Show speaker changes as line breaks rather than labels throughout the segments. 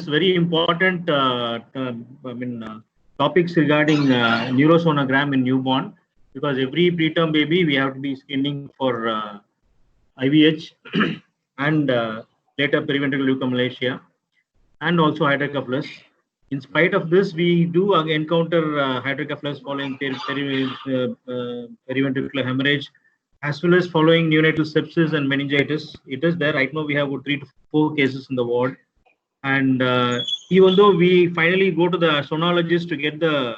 very important topics regarding neurosonograph in newborn, because every preterm baby we have to be screening for IVH and later periventricular leukomalacia and also hydrocephalus. In spite of this, we do encounter hydrocephalus following periventricular hemorrhage, as well as following neonatal sepsis and meningitis. It is there. Right now, we have 3 to 4 cases in the ward. And even though we finally go to the sonologist to get the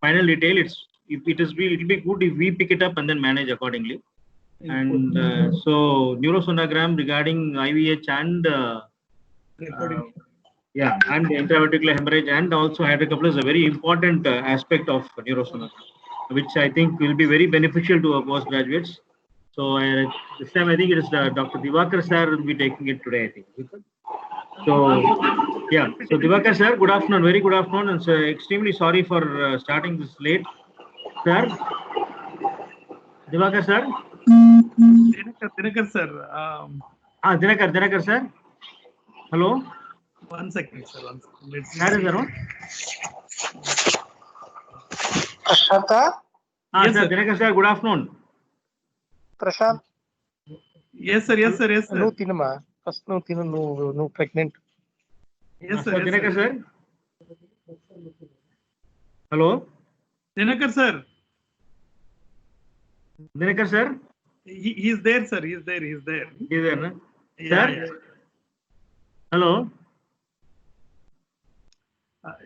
final detail, it will be good if we pick it up and then manage accordingly. And so neurosonogram regarding IVH and and intraventricular hemorrhage and also hydrocephalus is a very important aspect of neurosonogram, which I think will be very beneficial to our postgraduates. So this time I think it is Dr. Divakar sir will be taking it today, I think. So yeah, so Divakar sir, good afternoon, very good afternoon, and so extremely sorry for starting this late, sir. Divakar sir.
Dinakar sir.
Dinakar sir. Hello.
1 second, sir. 1 second. Let's see.
Prashanta?
Yes, sir. Dinakar sir, good afternoon.
Prashant?
Yes, sir. Yes, sir. Yes, sir.
No, Tinama. First, no, no, pregnant.
Yes, sir. Yes,
Dinakar sir. Hello.
Dinakar sir.
Dinakar sir.
He's there, sir. He's there. He's there.
He's there, no?
Yeah,
sir.
yeah.
Hello.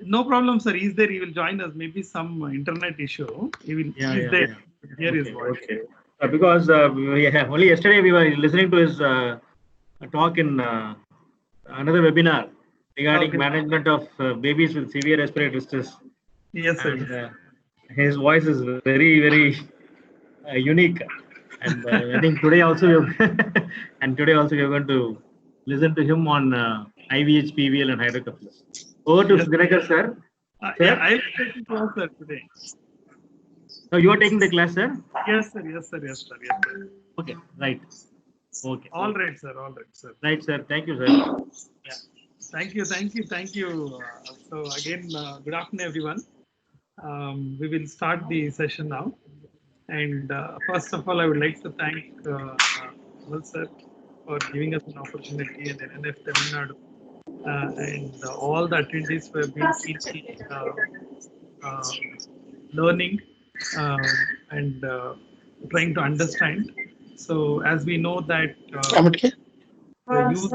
No problem, sir. He's there. He will join us. Maybe some internet issue. He's there.
Yeah.
Here is what.
Okay. Because only yesterday we were listening to his talk in another webinar regarding management of babies with severe respiratory distress.
Yes, sir.
And, his voice is very, very unique. And I think today also we are going to listen to him on IVH, PVL, and hydrocephalus. Over to Dinakar sir.
Yeah, I'll take the class, sir, today.
So you are taking the class, sir?
Yes, sir. Yes, sir. Yes, sir. Yes, sir.
Okay, right. Okay.
All right, sir. All right, sir.
Right, sir. Thank you, sir.
Yeah. Thank you. So again, good afternoon, everyone. We will start the session now. And first of all, I would like to thank Amal sir for giving us an opportunity and NNF Tamil Nadu and all the attendees who have been teaching, learning and trying to understand. So as we know that the use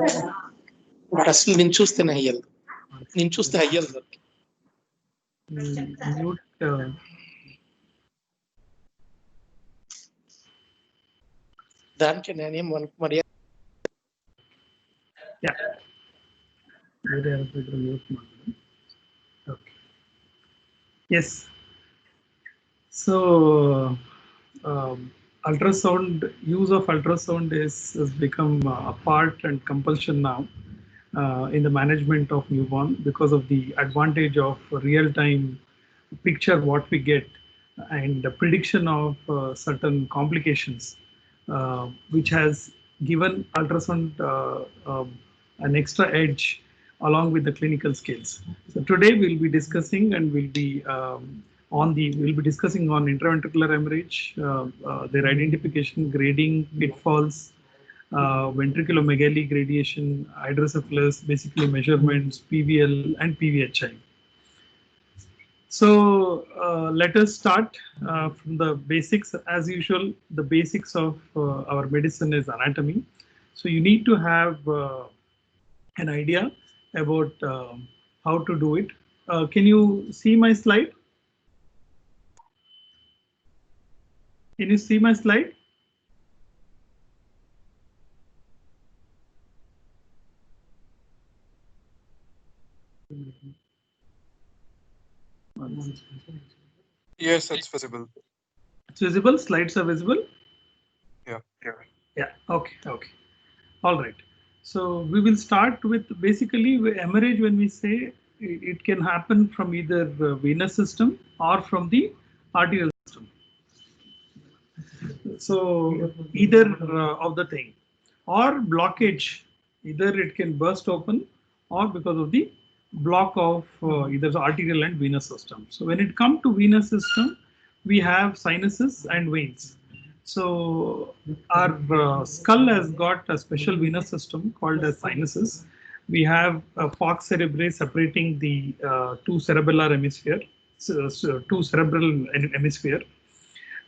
mute yeah. Okay. Yes. So ultrasound, use of ultrasound has become a part and compulsion now in the management of newborn because of the advantage of real-time picture what we get and the prediction of certain complications, which has given ultrasound an extra edge along with the clinical skills. So today we'll be discussing and we'll be discussing on intraventricular hemorrhage, their identification, grading, pitfalls, ventriculomegaly gradation, hydrocephalus, basically measurements, PVL and PVHI. So let us start from the basics. As usual, the basics of our medicine is anatomy. So you need to have an idea about how to do it. Can you see my slide? Can you see my slide?
Yes, it's visible.
It's visible. Slides are visible.
Yeah.
Okay. All right. So we will start with basically hemorrhage. When we say it can happen from either venous system or from the arterial system. So either of the thing, or blockage. Either it can burst open or because of the block of either the arterial and venous system. So when it comes to venous system, we have sinuses and veins. So our skull has got a special venous system called as sinuses. We have a falx cerebrae separating the two cerebellar hemisphere, two cerebral hemisphere.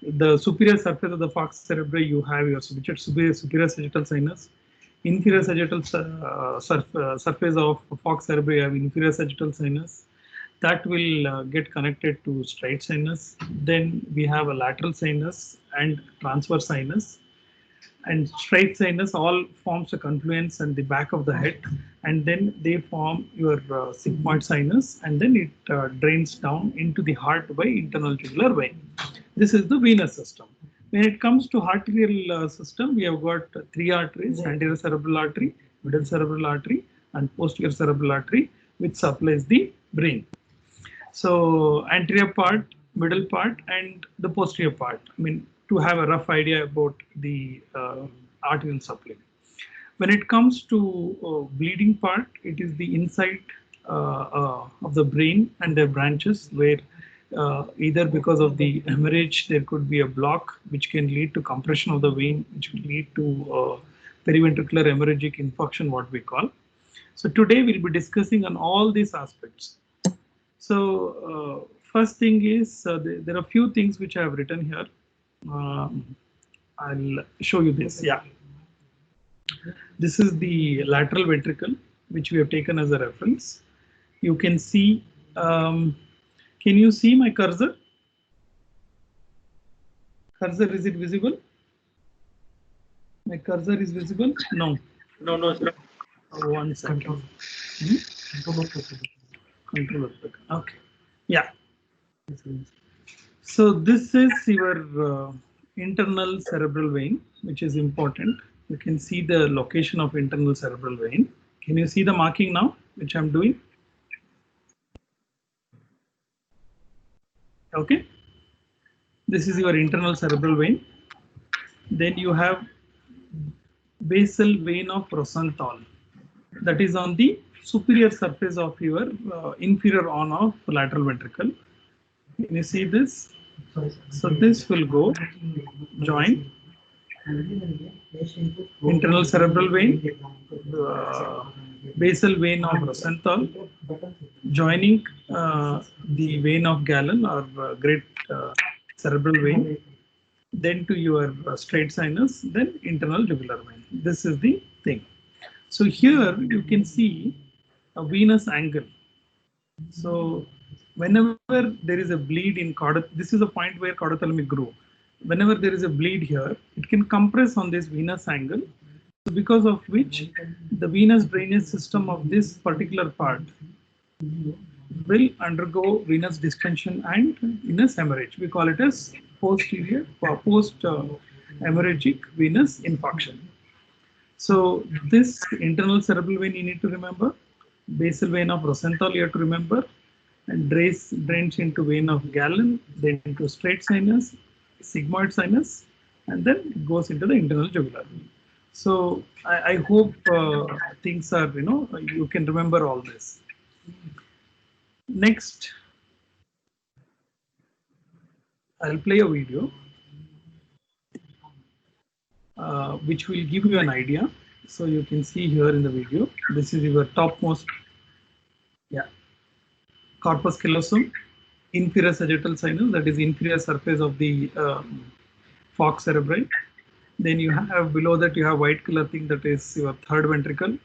The superior surface of the falx cerebrae, you have your superior sagittal sinus. Inferior sagittal surface of falx cerebrae, you have inferior sagittal sinus. That will get connected to straight sinus. Then we have a lateral sinus and transverse sinus. And straight sinus all forms a confluence at the back of the head, and then they form your sigmoid sinus, and then it drains down into the heart by internal jugular vein. This is the venous system. When it comes to arterial system, we have got three arteries: anterior cerebral artery, middle cerebral artery, and posterior cerebral artery, which supplies the brain. So anterior part, middle part, and the posterior part. I mean, to have a rough idea about the arterial supply. When it comes to bleeding part, it is the inside of the brain and their branches, where either because of the hemorrhage, there could be a block which can lead to compression of the vein, which will lead to periventricular hemorrhagic infarction, what we call. So today we'll be discussing on all these aspects. So first thing is there are a few things which I have written here. I'll show you this. Yeah, this is the lateral ventricle, which we have taken as a reference. You can see. Can you see my cursor? Cursor, is it visible? My cursor is visible? No.
No, sir.
1 second. Control. Okay. Yeah. So this is your internal cerebral vein, which is important. You can see the location of internal cerebral vein. Can you see the marking now, which I'm doing? Okay. This is your internal cerebral vein. Then you have basal vein of Rosenthal. That is on the superior surface of your inferior horn of lateral ventricle. Can you see this? So this will go join internal cerebral vein, basal vein of Rosenthal, joining the vein of Galen or great cerebral vein, then to your straight sinus, then internal jugular vein. This is the thing. So here you can see a venous angle. So whenever there is a bleed in this is a point where caudothalamic groove. Whenever there is a bleed here, it can compress on this venous angle, because of which the venous drainage system of this particular part will undergo venous distension and venous hemorrhage. We call it as post hemorrhagic venous infarction. So this internal cerebral vein you need to remember, basal vein of Rosenthal you have to remember, and drains into vein of Galen, then into straight sinus, sigmoid sinus, and then it goes into the internal jugular vein. So I hope things are, you can remember all this. Next, I'll play a video which will give you an idea. So you can see here in the video, this is your topmost, corpus callosum, inferior sagittal sinus, that is inferior surface of the falx cerebri. Then you have below that you have white color thing, that is your third ventricle.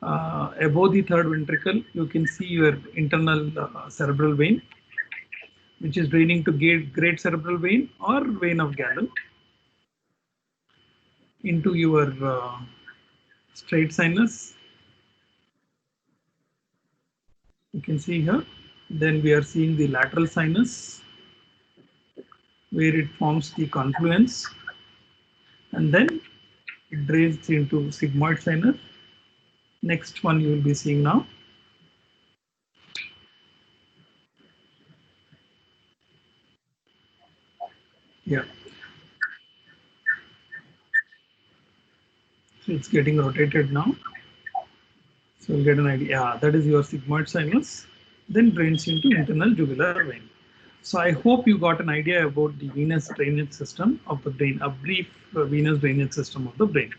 Above the third ventricle, you can see your internal cerebral vein, which is draining to great cerebral vein or vein of Galen, into your straight sinus. You can see here. Then we are seeing the lateral sinus, where it forms the confluence, and then it drains into sigmoid sinus. Next one you will be seeing now. Yeah. So it's getting rotated now. So you'll get an idea. Yeah, that is your sigmoid sinus, then drains into internal jugular vein. So I hope you got an idea about the venous drainage system of the brain, a brief venous drainage system of the brain.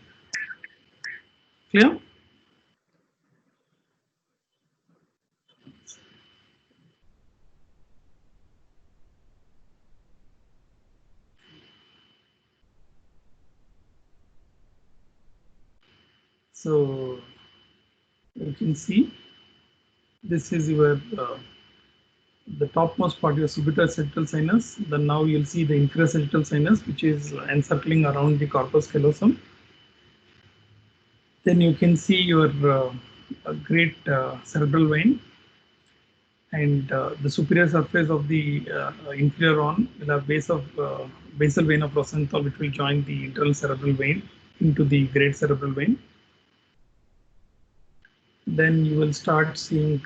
Clear? So you can see this is your the topmost part, your subital sinus. Then now you'll see the inferior sagittal sinus, which is encircling around the corpus callosum. Then you can see your great cerebral vein, and the superior surface of the inferior horn will have basal vein of Rosenthal, which will join the internal cerebral vein into the great cerebral vein. Then you will start seeing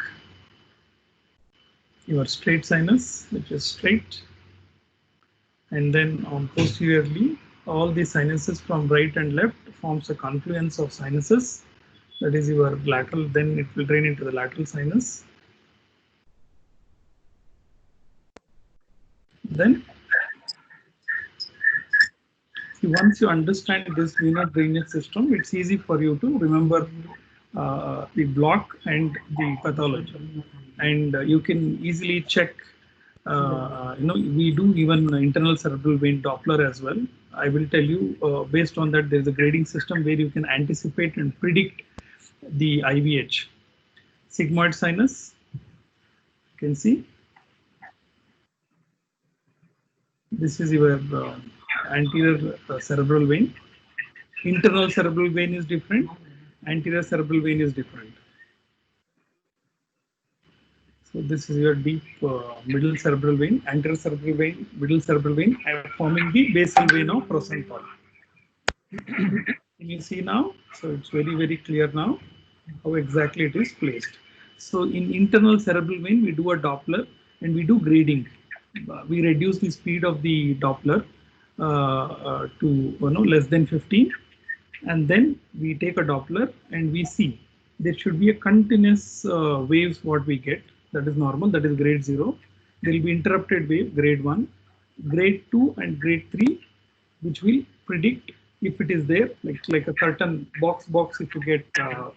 your straight sinus, which is straight, and then on posteriorly, all the sinuses from right and left forms a confluence of sinuses. That is your lateral. Then it will drain into the lateral sinus. Then, once you understand this venous drainage system, it's easy for you to remember the block and the pathology, and you can easily check. We do even internal cerebral vein Doppler as well. I will tell you based on that, there's a grading system where you can anticipate and predict the IVH. Sigmoid sinus, you can see. This is your anterior cerebral vein. Internal cerebral vein is different. Anterior cerebral vein is different. So this is your deep middle cerebral vein, anterior cerebral vein, middle cerebral vein, forming the basal vein of Rosenthal. Can you see now? So it's very, very clear now how exactly it is placed. So in internal cerebral vein, we do a Doppler and we do grading. We reduce the speed of the Doppler to less than 15, and then we take a Doppler and we see there should be a continuous waves what we get. That is normal, that is grade 0. There will be interrupted wave, grade 1, grade 2 and grade 3, which will predict if it is there, like a curtain box, if you get the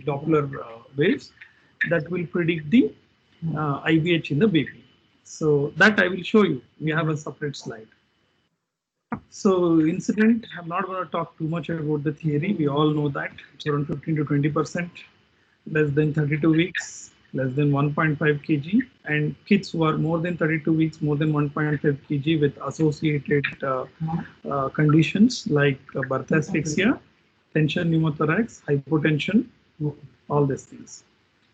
Doppler waves, that will predict the IVH in the baby. So that I will show you. We have a separate slide. So incident, I'm not going to talk too much about the theory. We all know that it's around 15 to 20%, less than 32 weeks, less than 1.5 kg, and kids who are more than 32 weeks, more than 1.5 kg with associated conditions like birth asphyxia, tension pneumothorax, hypotension, all these things.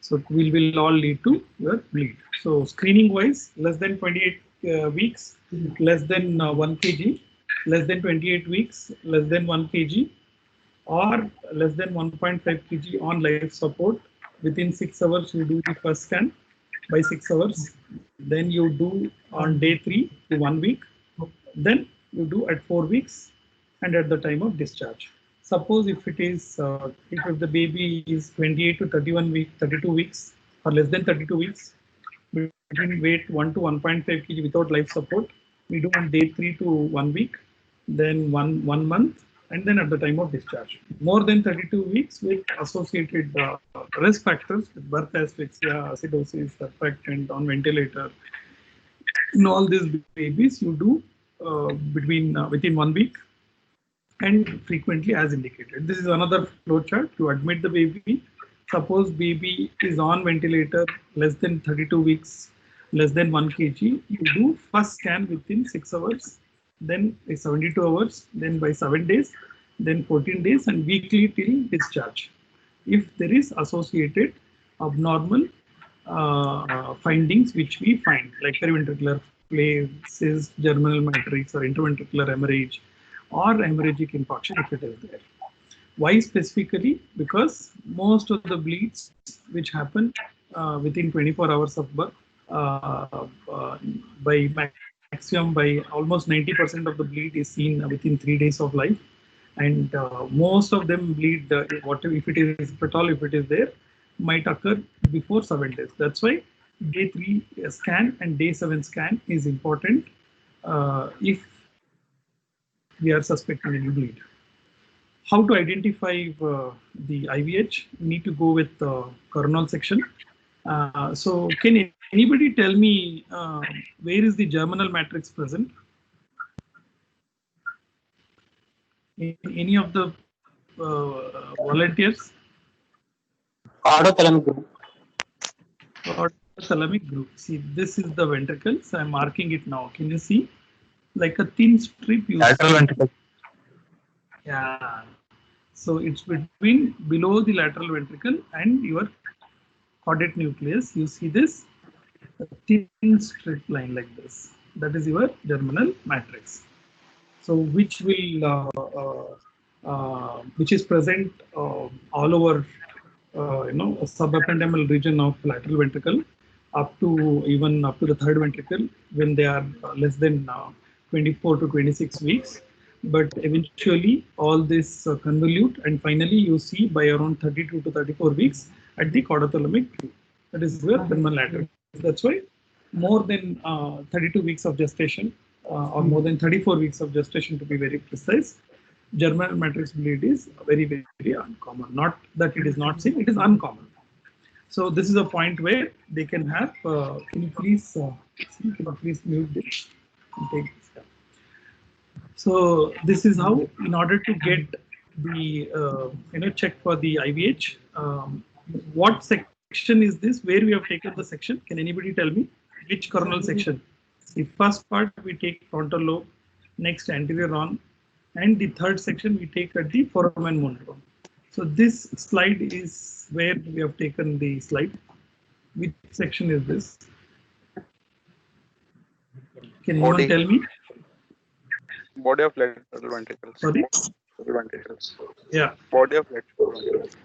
So it will all lead to your bleed. So screening wise, less than 28 weeks, less than 1 kg, less than 28 weeks, less than 1 kg, or less than 1.5 kg on life support. Within 6 hours, you do the first scan by 6 hours. Then you do on day 3 to 1 week. Then you do at 4 weeks and at the time of discharge. Suppose if it is, if the baby is 28 to 32 weeks or less than 32 weeks, between weight 1 to 1.5 kg without life support, we do on day 3 to 1 week, then one month, and then at the time of discharge. More than 32 weeks with associated risk factors, with birth asphyxia, acidosis, surfactant, on ventilator. In all these babies, you do within 1 week and frequently as indicated. This is another flow chart to admit the baby. Suppose baby is on ventilator, less than 32 weeks, less than 1 kg, you do first scan within 6 hours, then 72 hours, then by 7 days, then 14 days, and weekly till discharge. If there is associated abnormal findings which we find, like periventricular cyst, germinal matrix, or interventricular hemorrhage, or hemorrhagic infarction if it is there. Why specifically? Because most of the bleeds which happen within 24 hours of birth, by maximum, by almost 90% of the bleed is seen within 3 days of life, and most of them bleed. Whatever, if it is at all, if it is there, might occur before 7 days. That's why day 3 scan and day 7 scan is important if we are suspecting any bleed. How to identify the IVH? We need to go with the coronal section. So can anybody tell me where is the germinal matrix present? In any of the volunteers?
Autothalamic group.
Autothalamic group. See, this is the ventricles. I'm marking it now. Can you see? Like a thin strip.
Lateral ventricle.
Yeah. So it's between below the lateral ventricle and your caudate nucleus. You see this thin strip line like this. That is your germinal matrix. So which will which is present all over a subependymal region of lateral ventricle up to even up to the third ventricle when they are less than 24 to 26 weeks. But eventually all this convolute and finally you see by around 32 to 34 weeks at the caudothalamic tube. That is where germinal matrix. That's why more than 32 weeks of gestation or more than 34 weeks of gestation to be very precise, germinal matrix bleed is very, very uncommon. Not that it is not seen, it is uncommon. So this is a point where they can have, can you please mute this and take this down. So this is how, in order to get the, check for the IVH, what section is this, where we have taken the section? Can anybody tell me which coronal section? The first part we take frontal lobe, next anterior rhon, and the third section we take at the foramen Monro. So this slide is where we have taken the slide. Which section is this? Can anyone tell me?
Body of lateral ventricles.
Sorry?
Ventricles.
Yeah.
Body of lateral ventricles.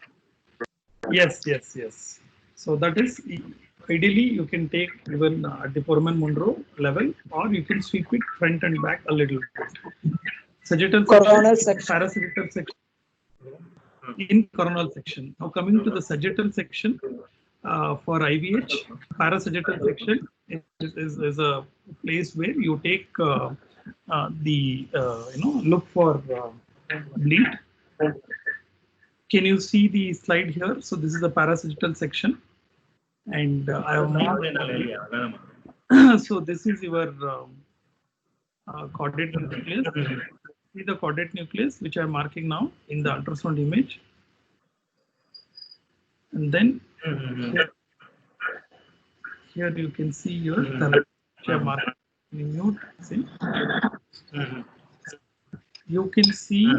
Yes. So that is, ideally you can take even at the foramen Monro level, or you can sweep it front and back a little bit. Sagittal section, parasagittal section, in coronal section. Now coming to the sagittal section for IVH, parasagittal section is a place where you take look for bleed. Can you see the slide here? So this is the parasagittal section, and I have marked. So this is your caudate nucleus. See the caudate nucleus, which I am marking now in the ultrasound image, and then here you can see your thalamic, which I am marking in mute. See, you can see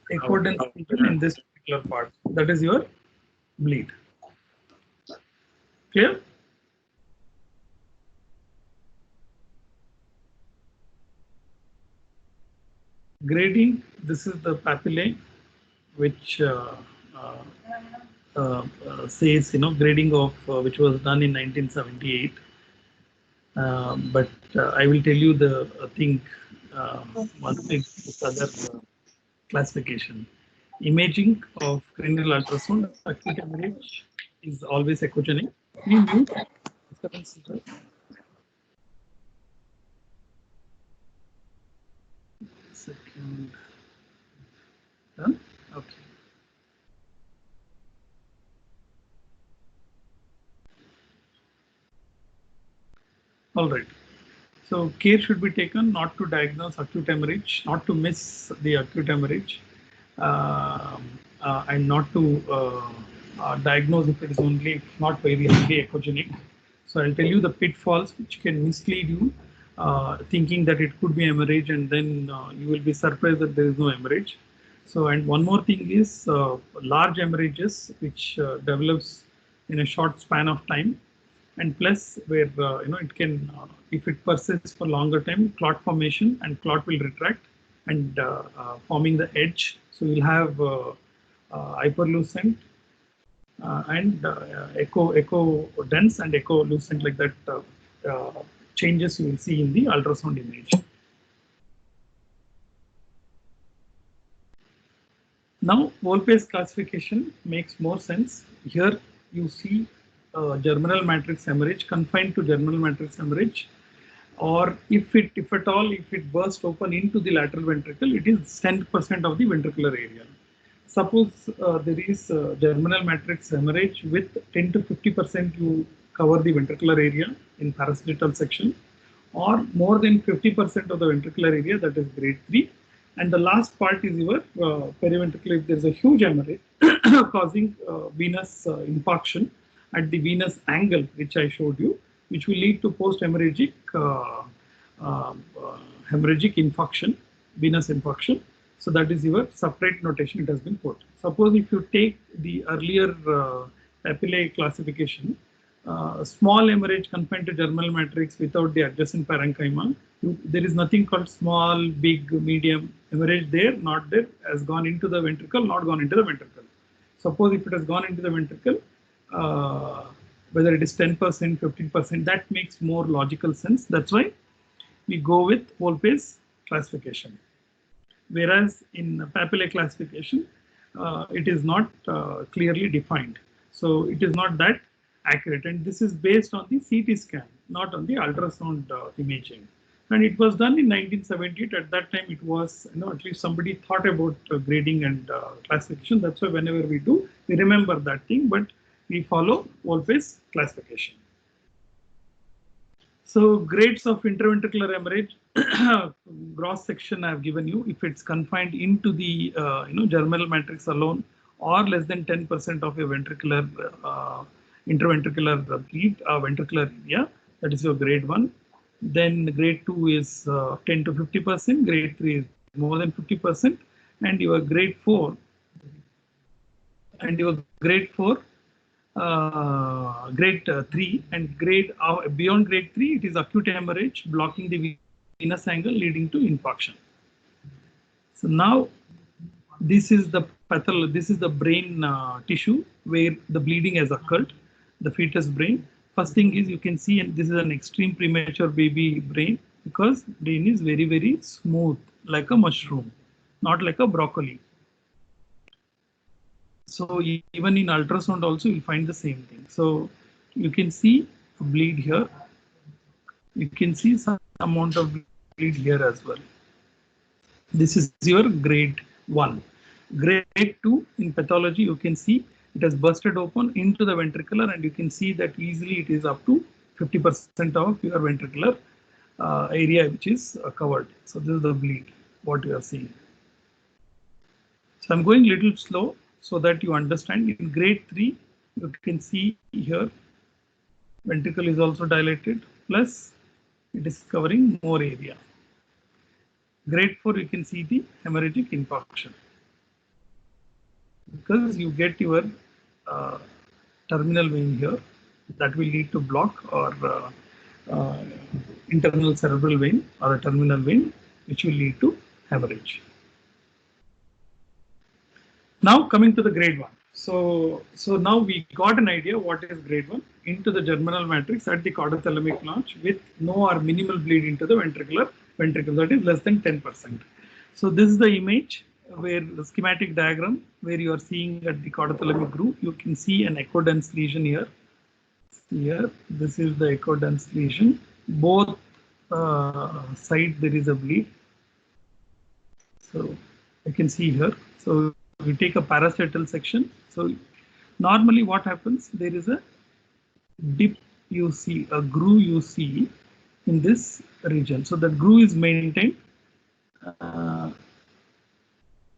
echo dense region in this particular part. That is your bleed. Clear? Grading, this is the papillae, which says, grading of which was done in 1978. But I will tell you the thing once this other classification. Imaging of cranial ultrasound, acute hemorrhage is always echogenic. Mute. Second. Done? Okay. All right. So care should be taken not to diagnose acute hemorrhage, not to miss the acute hemorrhage, and not to diagnose if it is only not very highly echogenic. So I'll tell you the pitfalls which can mislead you, thinking that it could be hemorrhage, and then you will be surprised that there is no hemorrhage. So, and one more thing is large hemorrhages which develops in a short span of time, and plus where it can, if it persists for longer time, clot formation, and clot will retract and forming the edge. So you'll have hyperlucent and echo dense and echo lucent, like that changes you will see in the ultrasound image. Now, Volpe's classification makes more sense. Here you see germinal matrix hemorrhage confined to germinal matrix hemorrhage, or if at all, if it bursts open into the lateral ventricle, it is 10% of the ventricular area. Suppose there is germinal matrix hemorrhage with 10 to 50% you cover the ventricular area in parasagittal section, or more than 50% of the ventricular area, that is grade 3. And the last part is your periventricular, if there is a huge hemorrhage causing venous infarction at the venous angle, which I showed you, which will lead to post-hemorrhagic hemorrhagic infarction, venous infarction. So that is your separate notation it has been put. Suppose if you take the earlier papillae classification, small hemorrhage confined to germinal matrix without the adjacent parenchyma, there is nothing called small, big, medium hemorrhage there, not there, has gone into the ventricle, not gone into the ventricle. Suppose if it has gone into the ventricle, whether it is 10%, 15%, that makes more logical sense. That's why we go with Volpe's classification. Whereas in papillae classification, it is not clearly defined. So it is not that accurate. And this is based on the CT scan, not on the ultrasound imaging. And it was done in 1978. At that time, it was, at least somebody thought about grading and classification. That's why whenever we do, we remember that thing, but we follow Volpe's classification. So grades of interventricular hemorrhage, gross section I have given you. If it's confined into the germinal matrix alone, or less than 10% of your ventricular interventricular bleed, ventricular area, that is your grade 1. Then grade 2 is 10 to 50%, grade 3 is more than 50%, and your grade 4 grade 3 and grade beyond grade 3, it is acute hemorrhage blocking the venous angle leading to infarction. So now this is the this is the brain tissue where the bleeding has occurred, the fetus brain. First thing is you can see, and this is an extreme premature baby brain, because brain is very, very smooth like a mushroom, not like a broccoli. So even in ultrasound also you'll find the same thing. So you can see a bleed here. You can see some amount of bleed here as well. This is your grade 1. Grade 2 in pathology, you can see it has bursted open into the ventricular, and you can see that easily it is up to 50% of your ventricular area which is covered. So this is the bleed, what you are seeing. So I'm going a little slow so that you understand. In grade 3, you can see here ventricle is also dilated, plus it is covering more area. Grade 4, you can see the hemorrhagic infarction, because you get your terminal vein here that will lead to block, or internal cerebral vein or a terminal vein, which will lead to hemorrhage. Now coming to the grade 1. So now we got an idea what is grade 1. Into the germinal matrix at the caudothalamic notch with no or minimal bleed into the ventricle, that is less than 10%. So this is the image where the schematic diagram where you are seeing at the caudothalamic groove. You can see an echo dense lesion here. Here, this is the echo dense lesion. Both sides there is a bleed. So you can see here. So we take a parasagittal section. So normally what happens, there is a dip you see, a groove you see in this region. So the groove is maintained.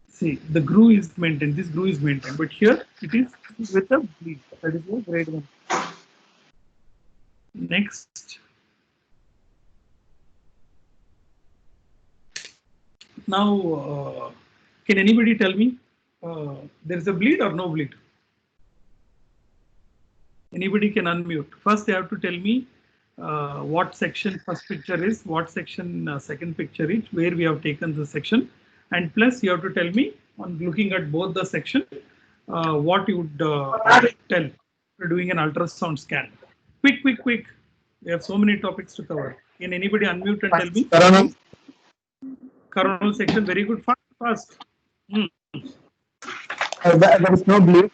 See, the groove is maintained, this groove is maintained, but here it is with a bleed. That is the grade 1. Next. Now, can anybody tell me there is a bleed or no bleed? Anybody can unmute. First, they have to tell me what section first picture is, what section second picture is, where we have taken the section, and plus you have to tell me on looking at both the section what you would tell for doing an ultrasound scan. Quick. We have so many topics to cover. Can anybody unmute and tell me? Coronal section, very good. Fast.
There is no bleed.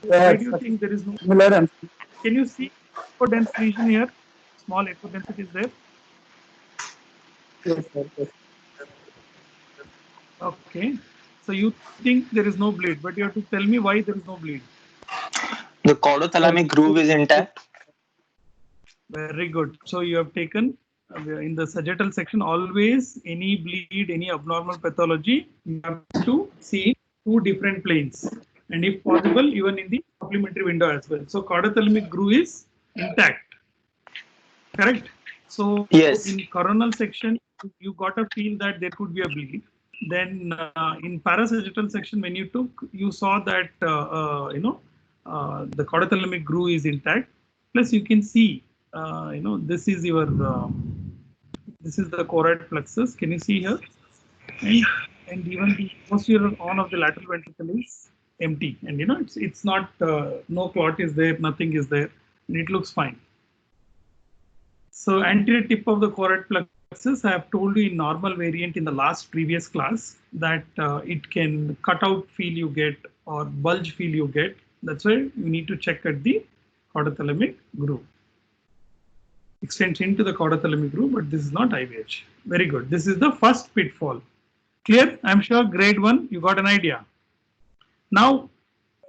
Why do you think there is no?
Similar and
Can you see echo dense lesion here? Small echo density is there.
yes, sir, yes.
Okay. So you think there is no bleed, but you have to tell me why there is no bleed.
The caudothalamic groove is intact.
Very good. So you have taken in the sagittal section, always any bleed, any abnormal pathology, you have to see two different planes. And if possible, even in the supplementary window as well. So caudothalamic groove is intact. Correct? So
Yes.
in coronal section, you got a feel that there could be a bleed. Then in parasagittal section, when you took, you saw that the caudothalamic groove is intact. Plus, you can see this is your this is the choroid plexus. Can you see here? And even the posterior horn of the lateral ventricle is empty, and it's not no clot is there, nothing is there, and it looks fine. So anterior tip of the choroid plexus, I have told you in normal variant in the last previous class that it can cut out feel you get or bulge feel you get. That's why you need to check at the caudothalamic groove. Extends into the caudothalamic groove, but this is not IVH. Very good. This is the first pitfall. Clear? I'm sure grade 1, you got an idea. Now,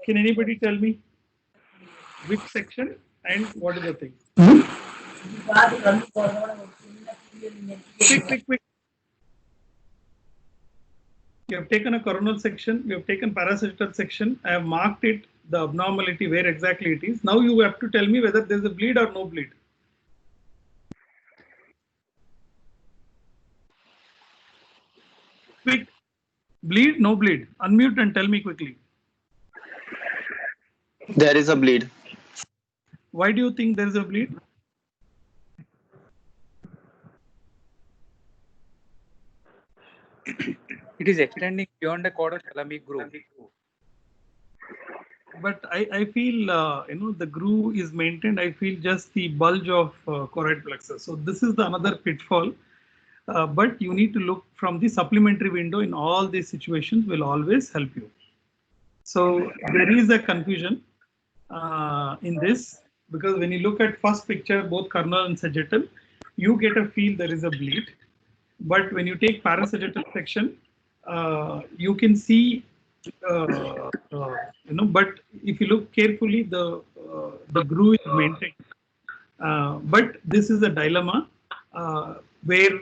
can anybody tell me which section and what is the thing? Quick. You have taken a coronal section, you have taken parasagittal section. I have marked it, the abnormality, where exactly it is. Now you have to tell me whether there is a bleed or no bleed. Quick. Bleed, no bleed. Unmute and tell me quickly.
There is a bleed.
Why do you think there is a bleed?
It is extending beyond the caudothalamic groove.
But I feel the groove is maintained. I feel just the bulge of choroid plexus. So this is the another pitfall. But you need to look from the supplementary window in all these situations will always help you. So there is a confusion in this, because when you look at first picture, both coronal and sagittal, you get a feel there is a bleed. But when you take parasagittal section, you can see, but if you look carefully, the groove is maintained. But this is a dilemma where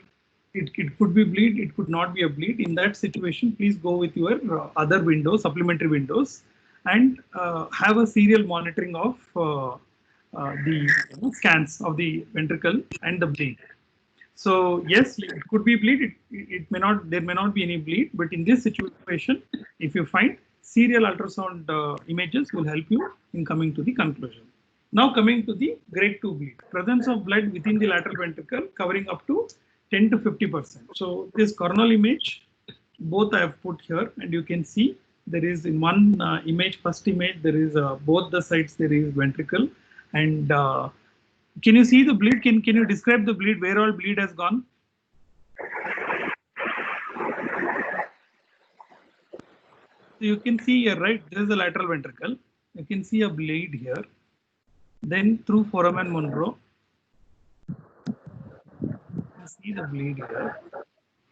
it could be bleed, it could not be a bleed. In that situation, please go with your other windows, supplementary windows, and have a serial monitoring of the scans of the ventricle and the bleed. So yes, it could be bleed. It may not. There may not be any bleed. But in this situation, if you find serial ultrasound images will help you in coming to the conclusion. Now coming to the grade 2 bleed, presence of blood within the lateral ventricle covering up to 10 to 50%. So this coronal image, both I have put here, and you can see there is in one image, first image, there is both the sides there is ventricle, and can you see the bleed? Can you describe the bleed? Where all bleed has gone? So you can see here, right? There is a lateral ventricle. You can see a bleed here. Then through foramen Monro, you see the bleed here.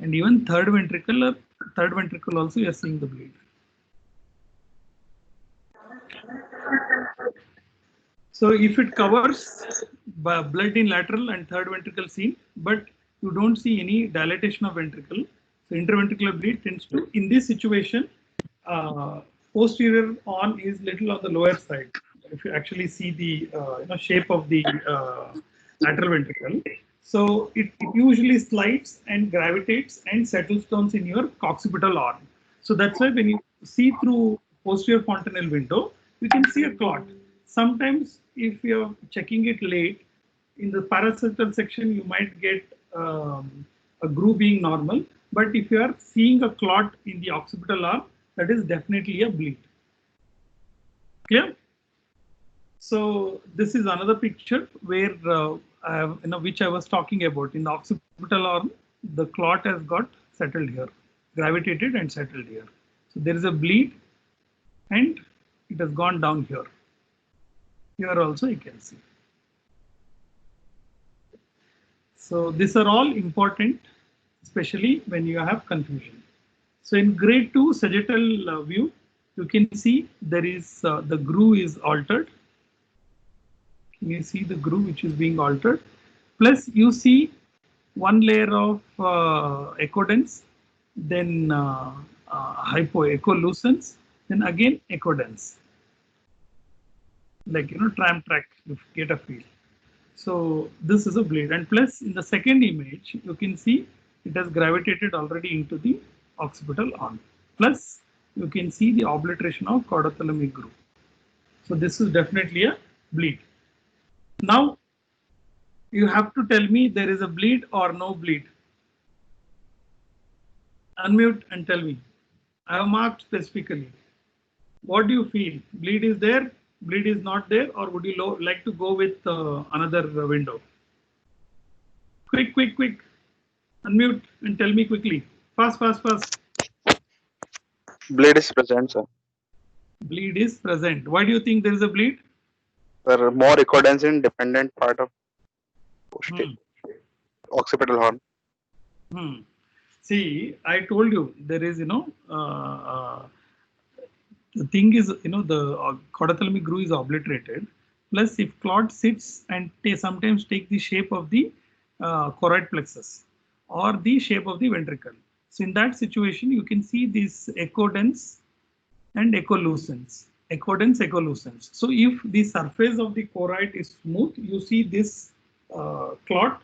And even third ventricle also you are seeing the bleed. So if it covers blood in lateral and third ventricle seen, but you don't see any dilatation of ventricle, so interventricular bleed tends to, in this situation, posterior horn is little on the lower side. If you actually see the shape of the lateral ventricle, so it usually slides and gravitates and settles down in your occipital horn. So that's why when you see through posterior fontanelle window, you can see a clot. Sometimes if you're checking it late, in the parasagittal section, you might get a groove being normal. But if you are seeing a clot in the occipital arm, that is definitely a bleed. Clear? So this is another picture where which I was talking about. In the occipital arm, the clot has got settled here, gravitated and settled here. So there is a bleed, and it has gone down here. Here also you can see. So these are all important, especially when you have confusion. So in grade 2 sagittal view, you can see there is the groove is altered. You see the groove which is being altered. Plus you see one layer of echodense, then hypoecholucens, then again echodense. Like, you know, tram track, you get a feel. So this is a bleed, and plus in the second image you can see it has gravitated already into the occipital horn. Plus you can see the obliteration of caudothalamic groove. So this is definitely a bleed. Now you have to tell me there is a bleed or no bleed. Unmute and tell me. I have marked specifically. What do you feel? Bleed is there, bleed is not there, or would you like to go with another window? Quick. Unmute and tell me quickly. Fast.
Bleed is present, sir.
Bleed is present. Why do you think there is a bleed?
There are more echodense in dependent part of occipital horn.
See, I told you there is, the thing is, the caudothalamic groove is obliterated. Plus, if clot sits and sometimes take the shape of the choroid plexus or the shape of the ventricle. So in that situation, you can see this echodense and echolucens. Echolucens. So if the surface of the choroid is smooth, you see this clot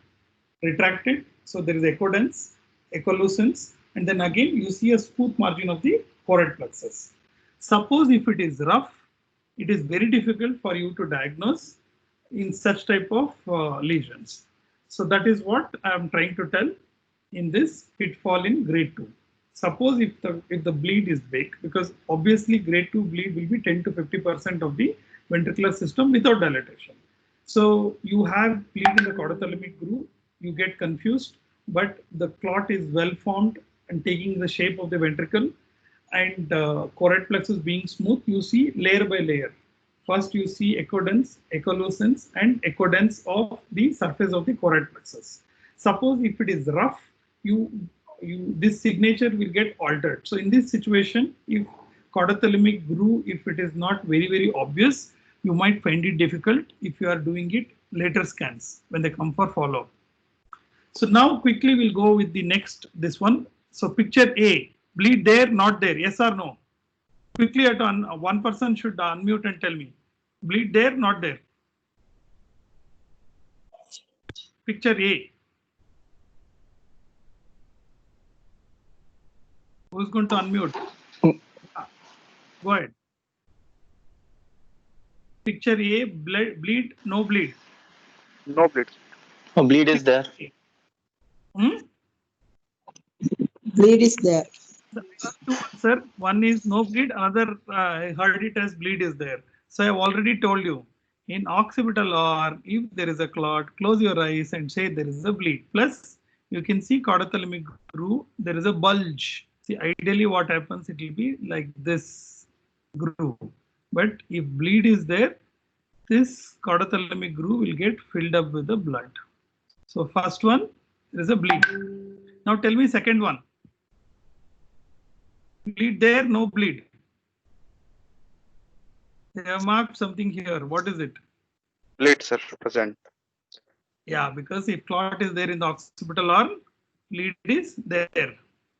retracted. So there is echodense, echolucens, and then again you see a smooth margin of the choroid plexus. Suppose if it is rough, it is very difficult for you to diagnose in such type of lesions. So that is what I am trying to tell in this pitfall in grade 2. Suppose if the bleed is big, because obviously grade 2 bleed will be 10 to 50% of the ventricular system without dilatation. So you have bleed in the caudothalamic groove, you get confused, but the clot is well formed and taking the shape of the ventricle, and choroid plexus being smooth, you see layer by layer. First you see echodense, echolucens, and echodense of the surface of the choroid plexus. Suppose if it is rough, this signature will get altered. So in this situation, if caudothalamic groove, if it is not very obvious, you might find it difficult if you are doing it later scans when they come for follow-up. So now quickly we'll go with the next, this one. So picture A, bleed there, not there, yes or no? Quickly, one person should unmute and tell me. Bleed there, not there. Picture A. Who's going to unmute? Go ahead. Picture A, bleed, no bleed.
No bleed.
No, bleed is there.
Bleed is there.
Two answer. One is no bleed, another I heard it as bleed is there. So I have already told you, in occipital horn, if there is a clot, close your eyes and say there is a bleed. Plus, you can see caudothalamic groove, there is a bulge. See, ideally what happens, it will be like this groove. But if bleed is there, this caudothalamic groove will get filled up with the blood. So first one, there is a bleed. Now tell me second one. Bleed there, no bleed. They have marked something here. What is it?
Bleed, sir, present.
Yeah, because if clot is there in the occipital horn, bleed is there.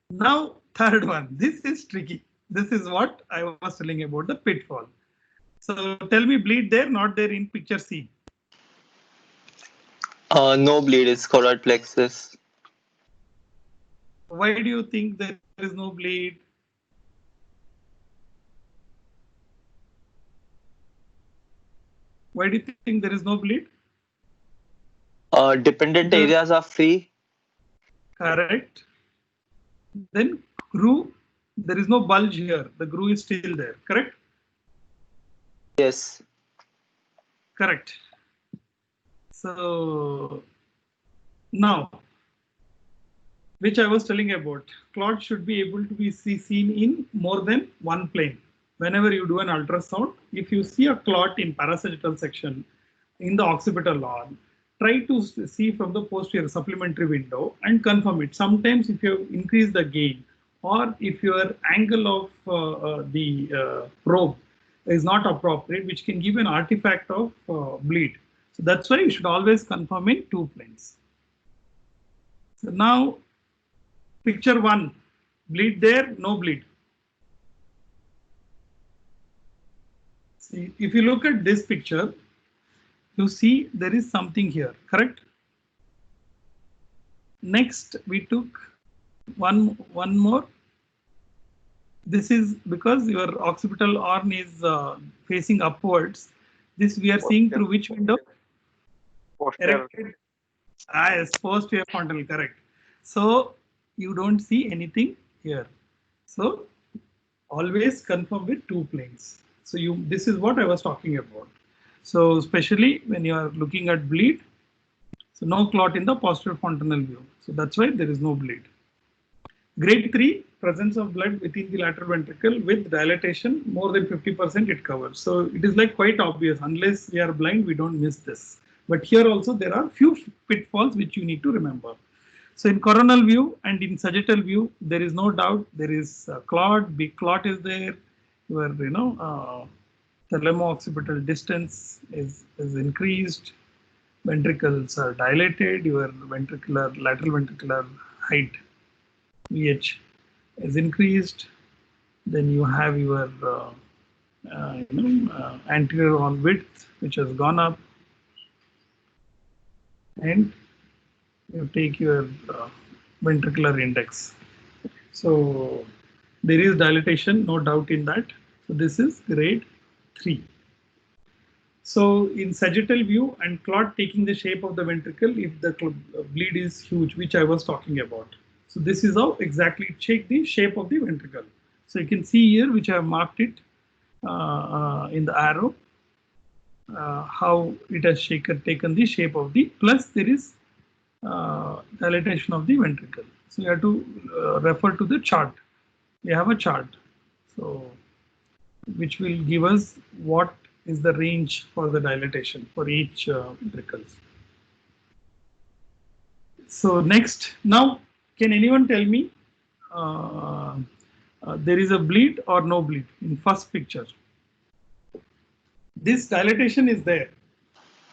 Now, third one. This is tricky. This is what I was telling about the pitfall. So tell me, bleed there, not there in picture C.
No bleed is choroid plexus.
Why do you think there is no bleed? Why do you think there is no bleed?
Dependent areas are free.
Correct. Then groove, there is no bulge here. The groove is still there. Correct?
Yes.
Correct. So now, which I was telling about, clot should be able to be seen in more than one plane. whenever you do an ultrasound, if you see a clot in parasagittal section in the occipital arm, try to see from the posterior supplementary window and confirm it. Sometimes if you increase the gain or if your angle of the probe is not appropriate, which can give an artifact of bleed. So that's why you should always confirm in 2 planes. So now picture 1, bleed there, no bleed. See, if you look at this picture, you see there is something here, correct? Next, we took one more. This is because your occipital horn is facing upwards. This we are seeing through which window?
Posterior.
Erected. Yes, posterior frontal, correct. So you don't see anything here. So always confirm with 2 planes. So this is what I was talking about. So especially when you are looking at bleed, so no clot in the posterior fontanel view. So that's why there is no bleed. Grade 3, presence of blood within the lateral ventricle with dilatation more than 50% it covers. So it is like quite obvious. Unless we are blind, we don't miss this. But here also there are few pitfalls which you need to remember. So in coronal view and in sagittal view, there is no doubt there is a clot, big clot is there. Your thalamo-occipital distance is increased. Ventricles are dilated. Your lateral ventricular height VH is increased. Then you have your anterior horn width, which has gone up, and you take your ventricular index. So there is dilatation, no doubt in that. So this is grade 3. So in sagittal view and clot taking the shape of the ventricle, if the bleed is huge, which I was talking about. So this is how exactly check the shape of the ventricle. So you can see here, which I have marked it in the arrow, how it has taken the shape of the, plus there is dilatation of the ventricle. So you have to refer to the chart. We have a chart, so which will give us what is the range for the dilatation for each ventricle. So next, now can anyone tell me there is a bleed or no bleed in first picture? This dilatation is there.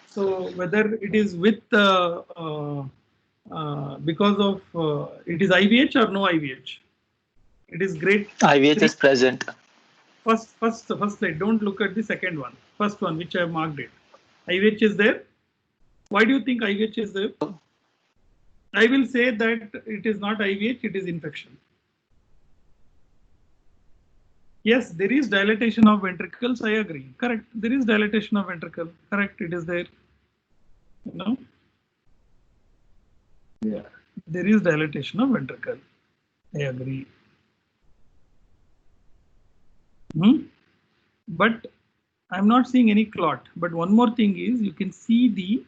So whether it is with because of it is IVH or no IVH, it is grade.
IVH is present.
First slide. Don't look at the second one. First one, which I have marked it. IVH is there. Why do you think IVH is there? I will say that it is not IVH, it is infection. Yes, there is dilatation of ventricles. I agree. Correct. There is dilatation of ventricle. Correct. It is there. Yeah, there is dilatation of ventricle. I agree. But I'm not seeing any clot. But one more thing is, you can see the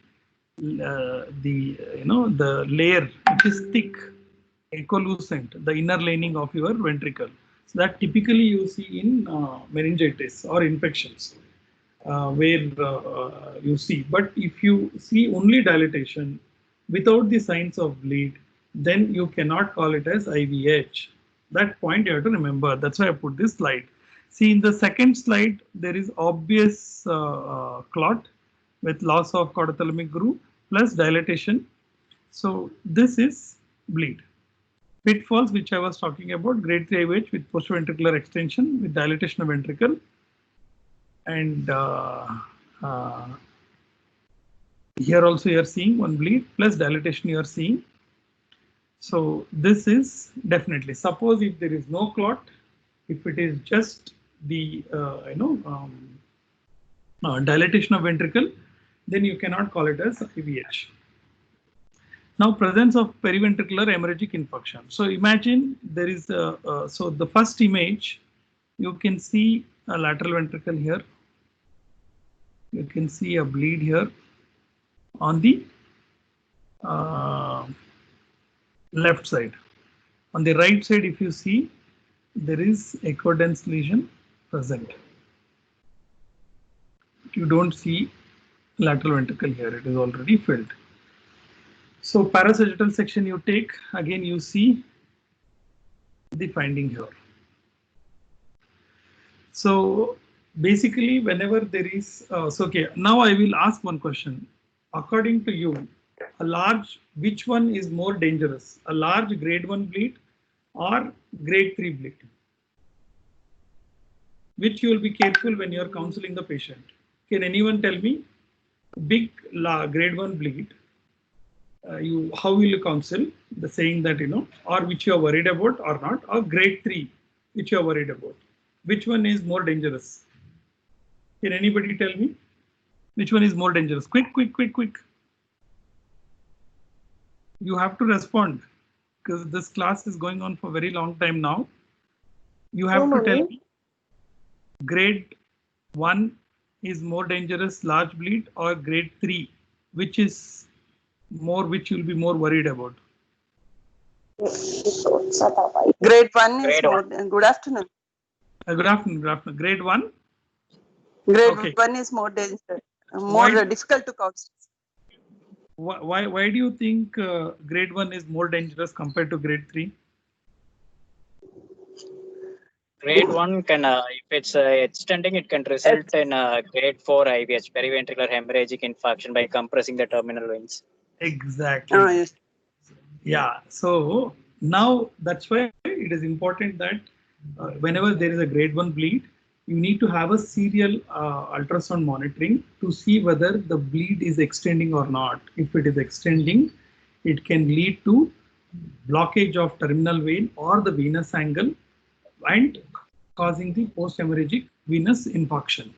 layer which is thick, ecolucent, the inner lining of your ventricle. So that typically you see in meningitis or infections, where you see. But if you see only dilatation without the signs of bleed, then you cannot call it as IVH. That point you have to remember. That's why I put this slide. See, in the second slide, there is obvious clot with loss of caudothalamic groove plus dilatation. So this is bleed. Pitfalls, which I was talking about, grade 3 IVH with postventricular extension with dilatation of ventricle, and here also you are seeing one bleed plus dilatation you are seeing. So this is definitely, suppose if there is no clot, if it is just the dilatation of ventricle, then you cannot call it as IVH. Now, presence of periventricular hemorrhagic infarction. So imagine there is so the first image, you can see a lateral ventricle here. You can see a bleed here on the left side. On the right side, if you see, there is echodense lesion present. You don't see lateral ventricle here, it is already filled. So parasagittal section you take, again you see the finding here. So basically whenever there is, okay, now I will ask one question. According to you, which one is more dangerous? A large grade 1 bleed or grade 3 bleed? Which you will be careful when you are counseling the patient. Can anyone tell me? Big grade 1 bleed, how will you counsel? The saying that, or which you are worried about or not, or grade 3, which you are worried about. Which one is more dangerous? Can anybody tell me? Which one is more dangerous? Quick. You have to respond because this class is going on for a very long time now. You have to tell me grade 1 is more dangerous, large bleed, or grade 3, which is more, which you'll be more worried about?
Grade 1 is more. Good afternoon.
Good afternoon. Grade 1?
Grade 1 is more dangerous, more difficult to counsel.
Why do you think grade 1 is more dangerous compared to grade 3?
Grade 1 can, if it's extending, it can result in grade 4 IVH, periventricular hemorrhagic infarction, by compressing the terminal veins.
Exactly.
Oh, yes.
Yeah. So now that's why it is important that whenever there is a grade 1 bleed, you need to have a serial ultrasound monitoring to see whether the bleed is extending or not. If it is extending, it can lead to blockage of terminal vein or the venous angle and causing the post-hemorrhagic venous infarction.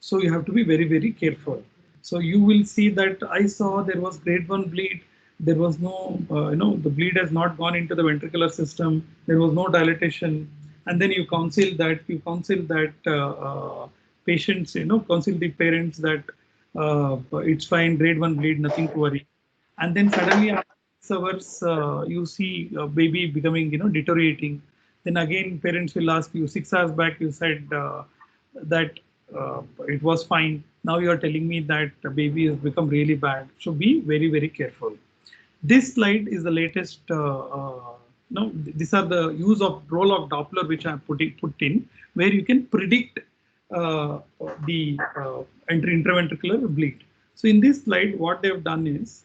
So you have to be very, very careful. So you will see that I saw there was grade 1 bleed. There was no, the bleed has not gone into the ventricular system. There was no dilatation. And then you counsel that patients, counsel the parents that it's fine, grade 1 bleed, nothing to worry. And then suddenly after 6 hours, you see a baby becoming, deteriorating. Then again, parents will ask you, 6 hours back, you said that it was fine. Now you are telling me that the baby has become really bad. So be very, very careful. This slide is the latest, these are the use of role of Doppler, which I have put in, where you can predict the intraventricular bleed. So in this slide, what they have done is,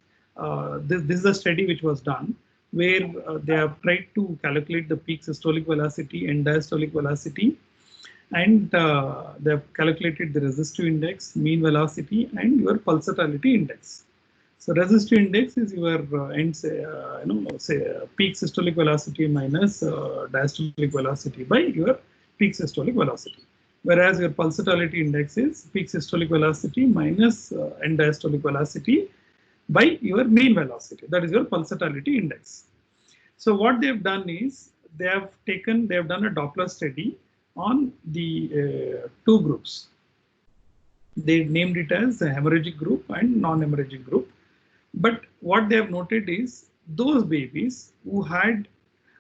this is a study which was done, where they have tried to calculate the peak systolic velocity and diastolic velocity, and they have calculated the resistive index, mean velocity, and your pulsatility index. So resistive index is your peak systolic velocity minus diastolic velocity by your peak systolic velocity, whereas your pulsatility index is peak systolic velocity minus end diastolic velocity by your mean velocity. That is your pulsatility index. So what they have done is they have done a Doppler study on the two groups. They named it as the hemorrhagic group and non-hemorrhagic group. But what they have noted is those babies who had,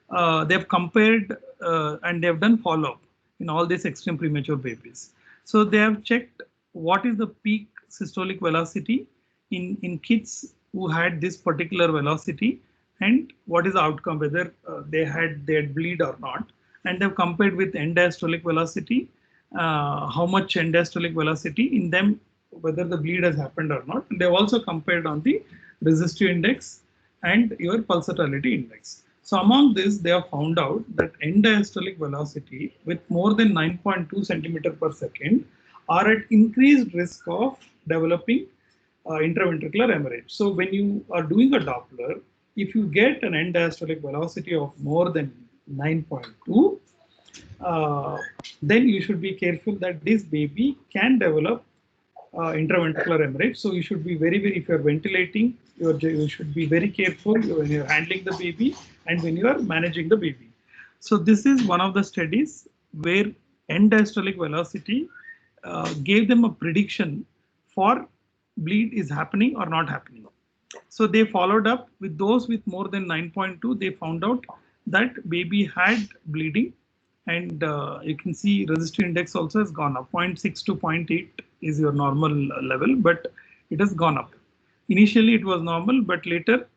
they have compared and they have done follow-up in all these extreme premature babies. So they have checked what is the peak systolic velocity in kids who had this particular velocity and what is the outcome, whether they had bleed or not. And they've compared with end diastolic velocity, how much end diastolic velocity in them, whether the bleed has happened or not. And they've also compared on the resistive index and your pulsatility index. So among this, they have found out that end diastolic velocity with more than 9.2 centimeter per second are at increased risk of developing intraventricular hemorrhage. So when you are doing a Doppler, if you get an end diastolic velocity of more than 9.2, then you should be careful that this baby can develop intraventricular hemorrhage. So you should be very, if you're ventilating, you should be very careful when you're handling the baby and when you are managing the baby. So this is one of the studies where end diastolic velocity gave them a prediction for bleed is happening or not happening. So they followed up with those with more than 9.2. They found out that baby had bleeding and you can see resistive index also has gone up. 0.6 to 0.8 is your normal level, but it has gone up. Initially it was normal, but later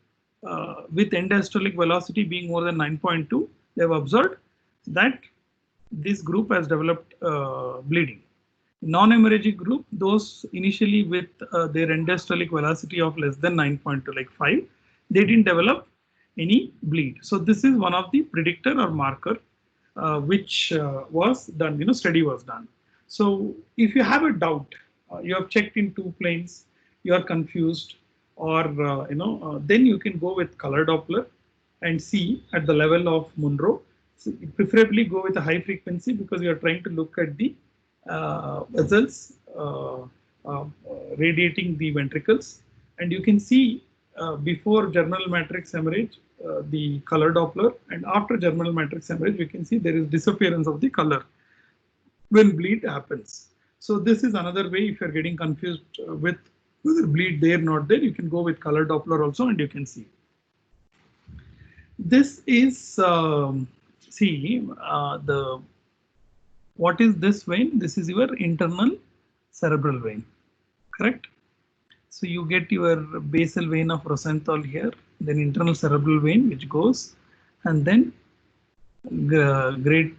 with end diastolic velocity being more than 9.2, they have observed that this group has developed bleeding. Non-hemorrhagic group, those initially with their end diastolic velocity of less than 9.2, like 5, they didn't develop any bleed. So this is one of the predictor or marker which was done, study was done. So if you have a doubt, you have checked in 2 planes, you are confused, or then you can go with color Doppler and see at the level of Monro. So preferably go with a high frequency because you are trying to look at the vessels radiating the ventricles, and you can see before germinal matrix hemorrhage the color Doppler, and after germinal matrix hemorrhage we can see there is disappearance of the color when bleed happens. So this is another way. If you are getting confused with whether bleed there not there, you can go with color Doppler also, and you can see. This is what is this vein? This is your internal cerebral vein, correct? So you get your basal vein of Rosenthal here, then internal cerebral vein which goes, and then great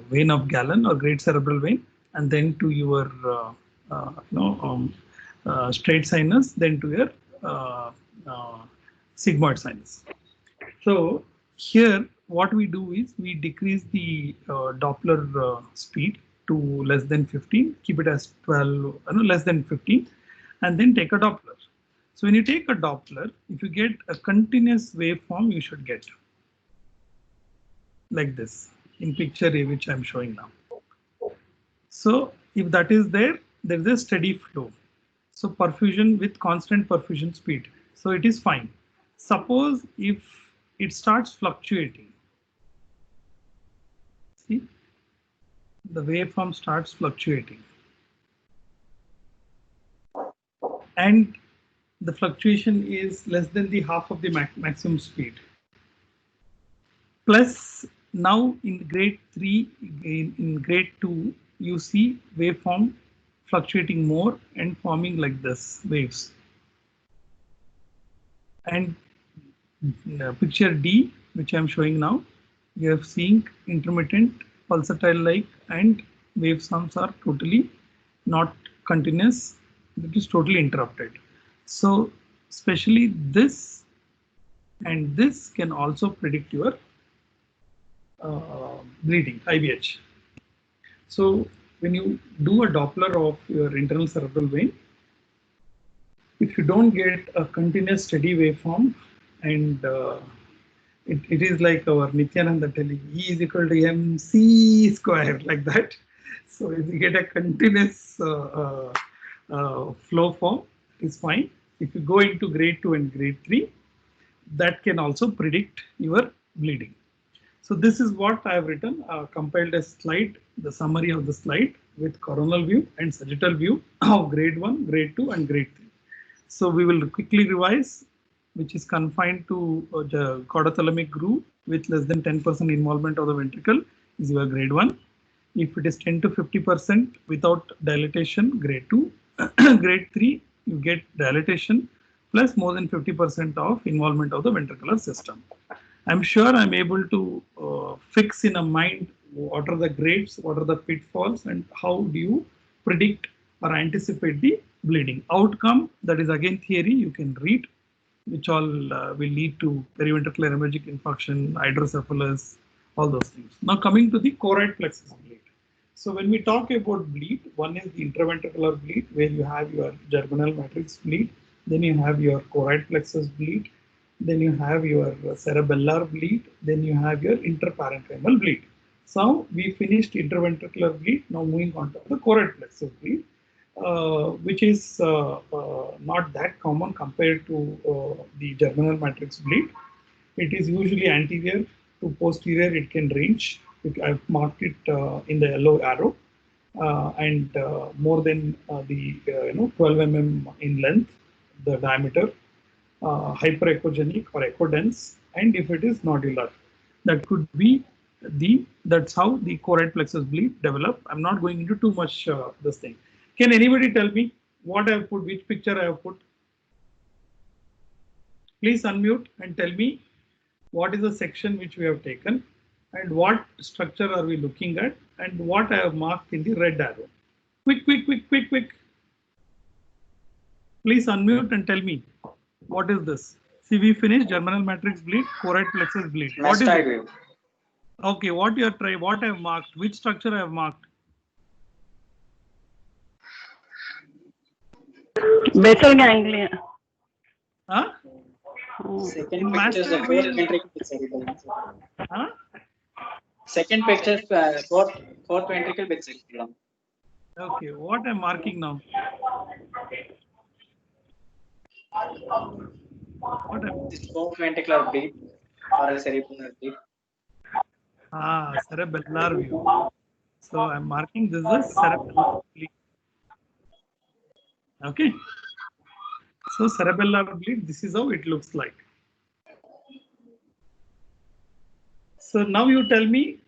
vein of Galen or great cerebral vein, and then to your straight sinus, then to your sigmoid sinus. So here what we do is we decrease the Doppler speed to less than 15, keep it as 12, less than 15, and then take a Doppler. So when you take a Doppler, if you get a continuous waveform, you should get like this in picture A, which I'm showing now. So if that is there, there is a steady flow. So perfusion with constant perfusion speed. So it is fine. Suppose if it starts fluctuating, see, the waveform starts fluctuating, and the fluctuation is less than the half of the maximum speed. Plus now in grade 3, in grade 2, you see waveform fluctuating more and forming like this waves. And picture D, which I am showing now, you have seen intermittent, pulsatile-like, and waveforms are totally not continuous. It is totally interrupted. So especially this and this can also predict your bleeding, IVH. So when you do a Doppler of your internal cerebral vein, if you don't get a continuous steady waveform, and it is like our Nityananda telling E is equal to MC square, like that. So if you get a continuous flow form, it is fine. If you go into grade 2 and grade 3, that can also predict your bleeding. So this is what I have written, compiled a slide, the summary of the slide with coronal view and sagittal view of grade 1, grade 2 and grade 3. So we will quickly revise, which is confined to the caudothalamic groove with less than 10% involvement of the ventricle is your grade 1. If it is 10 to 50% without dilatation, grade 2. Grade 3, you get dilatation plus more than 50% of involvement of the ventricular system. I'm sure I'm able to fix in a mind what are the grades, what are the pitfalls, and how do you predict or anticipate the bleeding outcome. That is again theory, you can read, which all will lead to periventricular hemorrhagic infarction, hydrocephalus, all those things. Now coming to the choroid plexus bleed. So when we talk about bleed, one is the intraventricular bleed, where you have your germinal matrix bleed, then you have your choroid plexus bleed, then you have your cerebellar bleed, then you have your interparenchymal bleed. So we finished interventricular bleed, now moving on to the choroid plexus bleed, which is not that common compared to the germinal matrix bleed. It is usually anterior to posterior, it can range. I've marked it in the yellow arrow, and more than the 12 mm in length, the diameter, hyperechogenic or echodense, and if it is nodular, that could be that's how the choroid plexus bleed develop. I'm not going into too much this thing. Can anybody tell me what I have put, which picture I have put? Please unmute and tell me what is the section which we have taken and what structure are we looking at and what I have marked in the red arrow. Quick. Please unmute and tell me what is this. See, we finished germinal matrix bleed, choroid plexus bleed. What is it?
View.
Okay, what you are trying, what I have marked, which structure I have marked?
Basal ganglia.
Huh?
Second
In
picture is the
master
fourth
wheel.
ventricle with cerebellum.
Huh?
Second picture, fourth ventricle with cerebellum.
Okay, what I'm marking now? What I'm,
This fourth ventricular bleed or a cerebellar bleed.
cerebellar view. So I'm marking this as cerebellar bleed. Okay. So cerebellar bleed, this is how it looks like. So now you tell me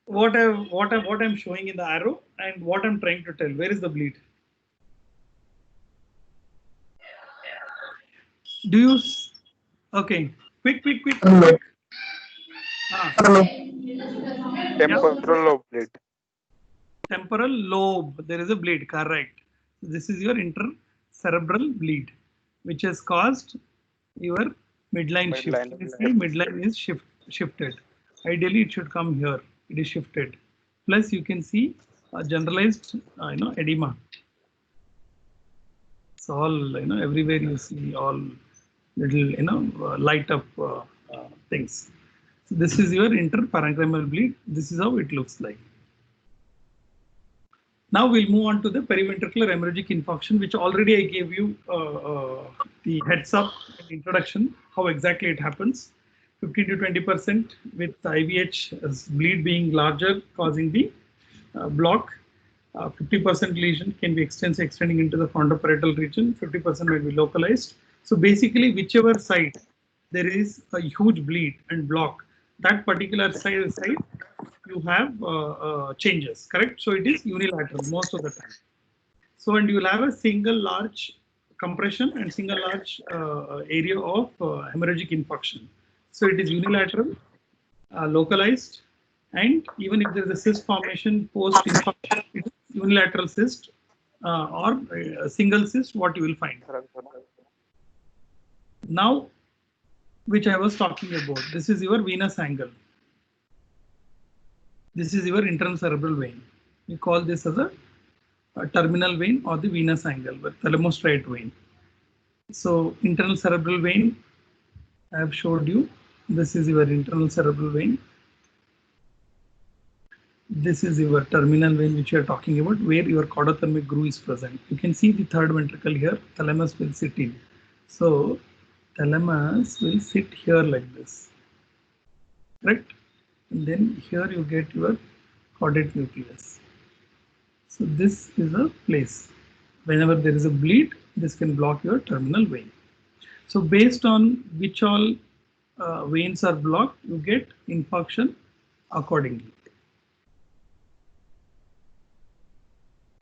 what I'm showing in the arrow and what I'm trying to tell. Where is the bleed? Do you? Okay. Quick.
Temporal lobe bleed.
Temporal lobe. There is a bleed. Correct. This is your intercerebral bleed, which has caused your midline shift.
Midline.
You see, midline is shifted. Ideally, it should come here. It is shifted. Plus, you can see a generalized, edema. So all, everywhere you see all little, light up things. So this is your interparenchymal bleed. This is how it looks like. Now we'll move on to the periventricular hemorrhagic infarction, which already I gave you the heads up introduction, how exactly it happens. 15 to 20% with IVH as bleed being larger, causing the block. 50% lesion can be extending into the frontoparietal region. 50% might be localized. So basically, whichever side there is a huge bleed and block, that particular side you have changes, correct? So it is unilateral most of the time. So, and you will have a single large compression and single large area of hemorrhagic infarction. So it is unilateral, localized, and even if there is a cyst formation post infarction, it is unilateral cyst or a single cyst, what you will find. Now, which I was talking about, this is your venous angle. This is your internal cerebral vein. We call this as a terminal vein or the venous angle, but thalamostriate vein. So internal cerebral vein, I have showed you. This is your internal cerebral vein. This is your terminal vein, which you are talking about, where your caudothalamic groove is present. You can see the third ventricle here. Thalamus will sit in. So thalamus will sit here like this, correct? And then here you get your caudate nucleus. So this is a place. Whenever there is a bleed, this can block your terminal vein. So based on which all veins are blocked, you get infarction accordingly.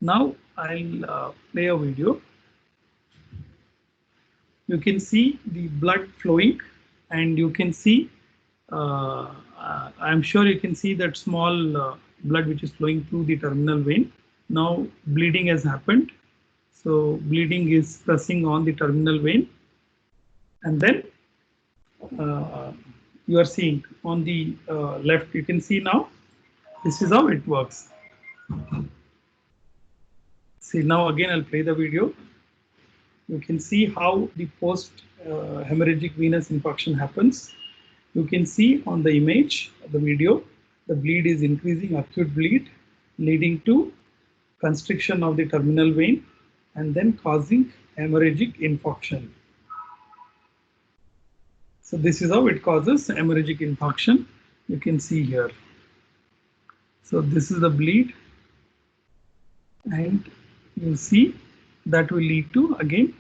Now I'll play a video. You can see the blood flowing, and you can see, I'm sure you can see that small blood which is flowing through the terminal vein. Now bleeding has happened. So bleeding is pressing on the terminal vein, and then you are seeing on the left, you can see now, this is how it works. See, now again I'll play the video. You can see how the post hemorrhagic venous infarction happens. You can see on the image of the video, the bleed is increasing, acute bleed, leading to constriction of the terminal vein and then causing hemorrhagic infarction. So this is how it causes hemorrhagic infarction. You can see here. So this is the bleed, and you see that will lead to again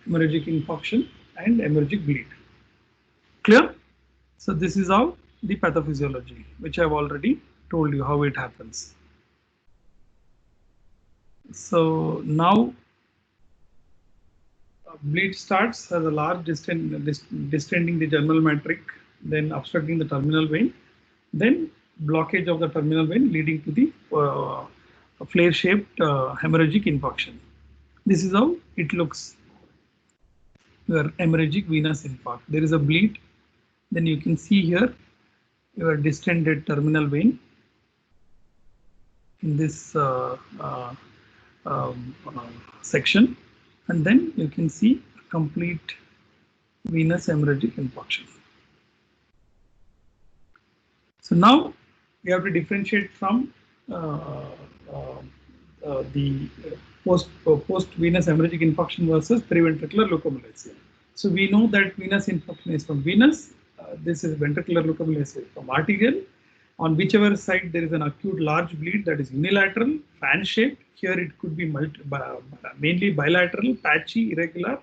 hemorrhagic infarction and hemorrhagic bleed. Clear? So this is how the pathophysiology, which I've already told you how it happens. So now bleed starts as a large distending the germinal matrix, then obstructing the terminal vein, then blockage of the terminal vein leading to the flare-shaped hemorrhagic infarction. This is how it looks. Your hemorrhagic venous infarct. There is a bleed. Then you can see here your distended terminal vein in this section, and then you can see complete venous hemorrhagic infarction. So now we have to differentiate from the post venous hemorrhagic infarction versus periventricular leukomalacia. So we know that venous infarction is from venous. This is ventricular leukomalacia from arterial. On whichever side there is an acute large bleed that is unilateral, fan shaped. Here it could be mainly bilateral, patchy, irregular.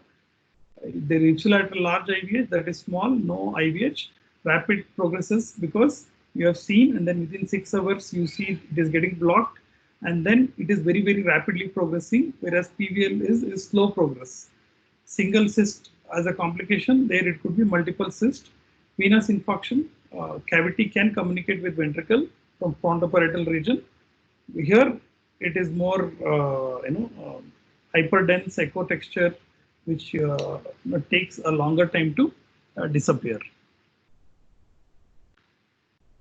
There is ipsilateral large IVH that is small, no IVH. Rapid progresses because you have seen, and then within 6 hours you see it is getting blocked, and then it is very, very rapidly progressing, whereas PVL is slow progress. Single cyst as a complication, there it could be multiple cyst. Venous infarction, cavity can communicate with ventricle from frontoparietal region. Here it is more, hyperdense echo texture, which takes a longer time to disappear.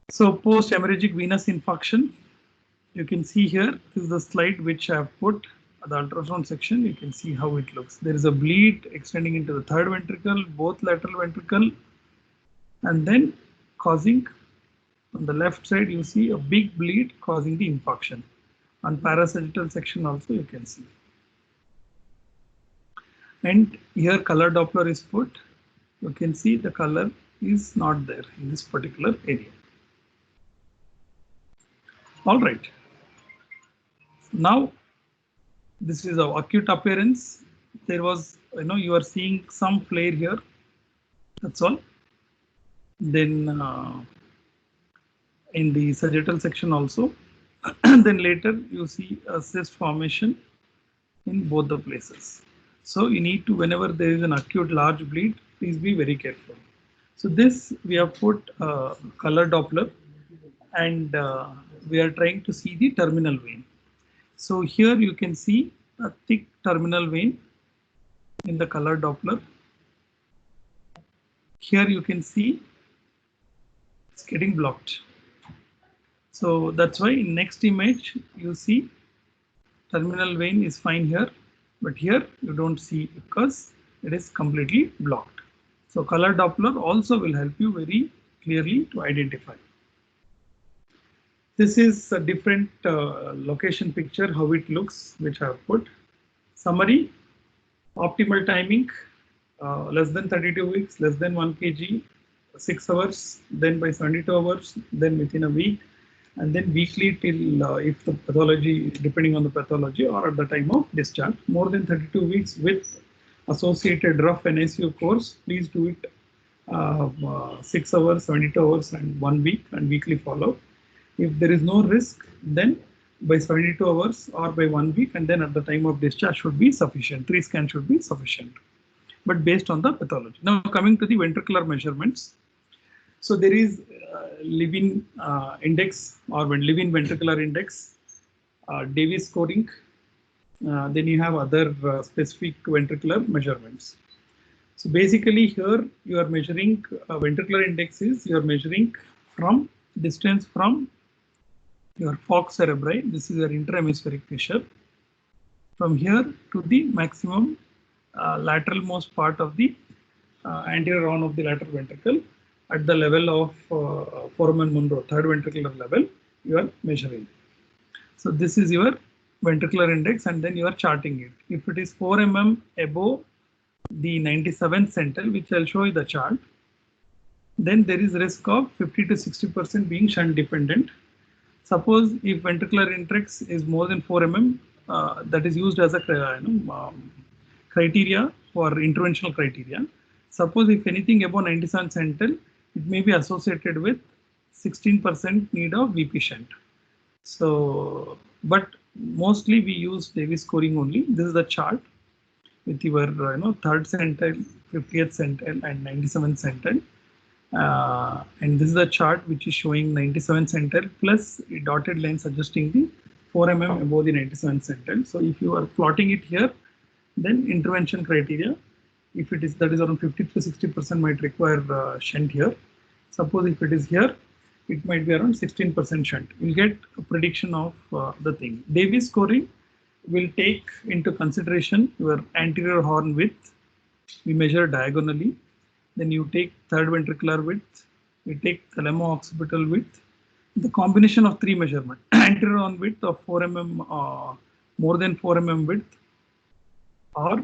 So post hemorrhagic venous infarction, you can see here, this is the slide which I have put at the ultrasound section. You can see how it looks. There is a bleed extending into the third ventricle, both lateral ventricle, and then causing, on the left side, you see a big bleed causing the infarction. On parasagittal section also you can see. And here color Doppler is put. You can see the color is not there in this particular area. All right. Now, this is our acute appearance. There was, you are seeing some flare here. That's all. Then in the sagittal section also. Then later you see a cyst formation in both the places. So you need to, whenever there is an acute large bleed, please be very careful. So this we have put color Doppler, and we are trying to see the terminal vein. So here you can see a thick terminal vein in the color Doppler. Here you can see it's getting blocked. So that's why in next image you see terminal vein is fine here, but here you don't see because it is completely blocked. So color Doppler also will help you very clearly to identify. This is a different location picture, how it looks, which I have put. Summary, optimal timing, less than 32 weeks, less than 1 kg, 6 hours, then by 72 hours, then within a week, and then weekly till if the pathology, depending on the pathology or at the time of discharge. More than 32 weeks with associated rough NICU course, please do it 6 hours, 72 hours and 1 week and weekly follow. If there is no risk, then by 72 hours or by 1 week, and then at the time of discharge should be sufficient. 3 scans should be sufficient, but based on the pathology. Now coming to the ventricular measurements. So there is Levin index or Levin ventricular index, Davis scoring. Then you have other specific ventricular measurements. So basically here you are measuring ventricular index is you are measuring from distance from your falx cerebri. This is your intrahemispheric fissure. From here to the maximum lateralmost part of the anterior round of the lateral ventricle at the level of foramen Monro, third ventricular level, you are measuring. So this is your ventricular index, and then you are charting it. If it is 4 mm above the 97th centile, which I'll show you the chart, then there is risk of 50 to 60% being shunt dependent. Suppose if ventricular index is more than 4 mm, that is used as a criteria for interventional criteria. Suppose if anything above 97th centile, it may be associated with 16% need of VP shunt. So, but mostly we use Davis scoring only. This is the chart with your third centile, 50th centile, and 97th centile. And this is the chart which is showing 97 centile plus a dotted line suggesting the 4 mm above the 97 centile. So if you are plotting it here, then intervention criteria, if it is that is around 50 to 60% might require shunt here. Suppose if it is here, it might be around 16% shunt. You'll get a prediction of the thing. Davis scoring will take into consideration your anterior horn width. We measure diagonally. Then you take third ventricular width, you take thalamo-occipital width, the combination of three measurements, anterior horn width of 4 mm, more than 4 mm width, or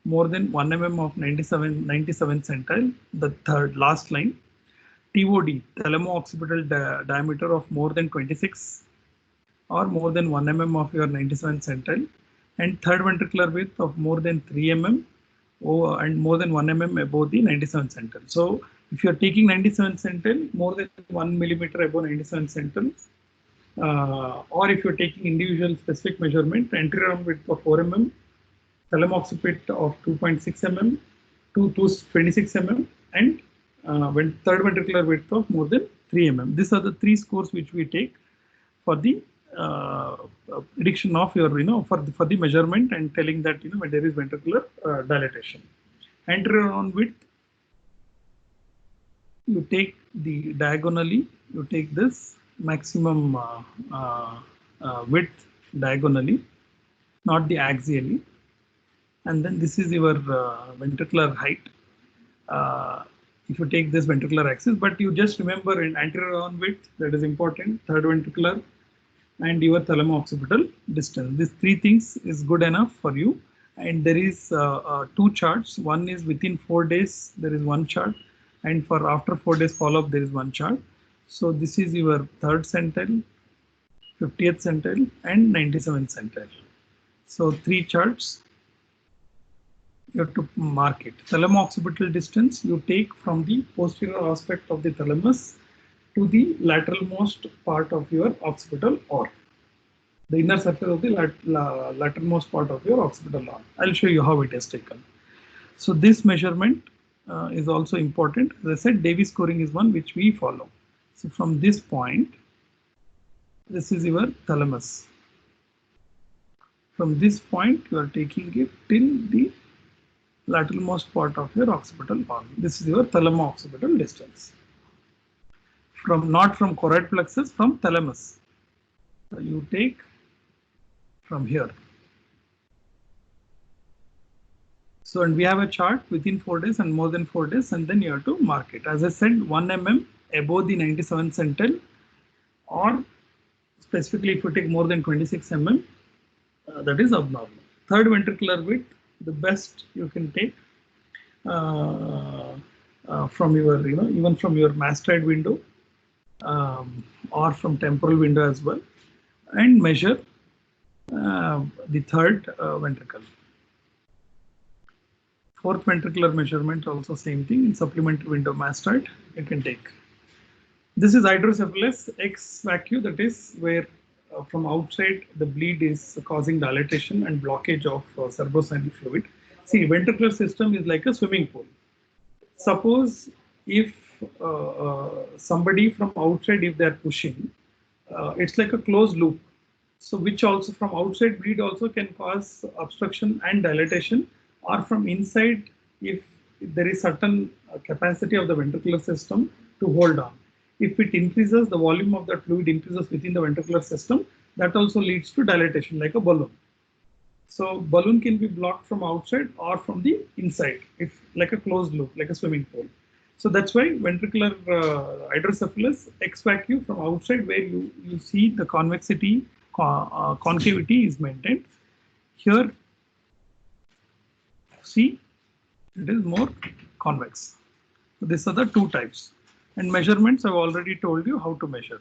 more than 1 mm of 97 centile, the third last line, TOD, thalamo-occipital diameter of more than 26 or more than 1 mm of your 97 centile, and third ventricular width of more than 3 mm and more than 1 mm above the 97 centile. So if you are taking 97 centile, more than 1 millimeter above 97 centile, or if you are taking individual specific measurement, anterior arm width of 4 mm, thalamo-occipit of 2.6 mm to 26 mm, and third ventricular width of more than 3 mm. These are the three scores which we take for the prediction of your, for the measurement and telling that, when there is ventricular dilatation. Anterior horn width, you take the diagonally, you take this maximum width diagonally, not the axially. And then this is your ventricular height. If you take this ventricular axis, but you just remember in anterior horn width, that is important, third ventricular, and your thalamo-occipital distance. These three things is good enough for you. And there is two charts. One is within 4 days, there is one chart. And for after 4 days follow-up, there is one chart. So this is your third centile, 50th centile, and 97th centile. So three charts, you have to mark it. Thalamo-occipital distance, you take from the posterior aspect of the thalamus to the lateralmost part of your occipital arm, the inner surface of the lateralmost part of your occipital arm. I'll show you how it is taken. So this measurement is also important. As I said, Davis scoring is one which we follow. So from this point, this is your thalamus. From this point, you are taking it till the lateralmost part of your occipital arm. This is your thalamo-occipital distance. Not from choroid plexus, from thalamus. So you take from here. So, and we have a chart within 4 days and more than 4 days, and then you have to mark it. As I said, 1 mm above the 97 centile, or specifically if you take more than 26 mm, that is abnormal. Third ventricular width, the best you can take from your, even from your mastoid window, or from temporal window as well, and measure the third ventricle. Fourth ventricular measurement also same thing, in supplementary window mastoid you can take. This is hydrocephalus ex vacuo, that is where from outside the bleed is causing dilatation and blockage of cerebrospinal fluid. See, ventricular system is like a swimming pool. Suppose if somebody from outside, if they are pushing, it's like a closed loop. So which also from outside bleed also can cause obstruction and dilatation, or from inside if there is certain capacity of the ventricular system to hold on. If it increases, the volume of that fluid increases within the ventricular system, that also leads to dilatation like a balloon. So balloon can be blocked from outside or from the inside. It's like a closed loop, like a swimming pool. So that's why ventricular hydrocephalus ex vacuo from outside, where you see the convexity, concavity is maintained. Here, see, it is more convex. So these are the two types. And measurements, I've already told you how to measure.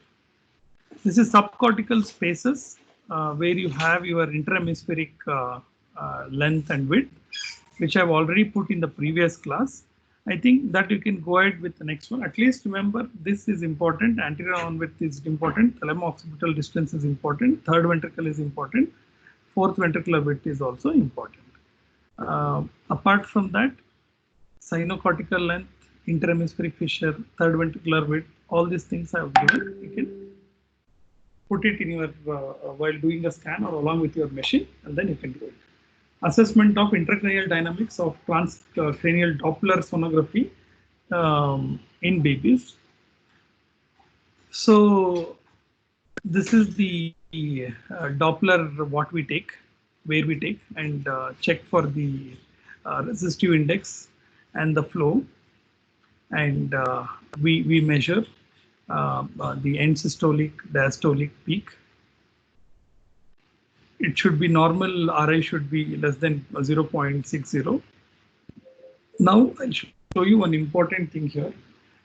This is subcortical spaces where you have your interhemispheric length and width, which I've already put in the previous class. I think that you can go ahead with the next one. At least remember this is important. Anterior on width is important. Thalamo-occipital distance is important. Third ventricle is important. Fourth ventricular width is also important. Apart from that, sinocortical length, interhemispheric fissure, third ventricular width, all these things I have given. You can put it in your while doing a scan or along with your machine, and then you can do it. Assessment of intracranial dynamics of transcranial Doppler sonography in babies. So this is the Doppler what we take, where we take and check for the resistive index and the flow, and we measure the end systolic, diastolic peak. It should be normal, RI should be less than 0.60. Now I'll show you one important thing here.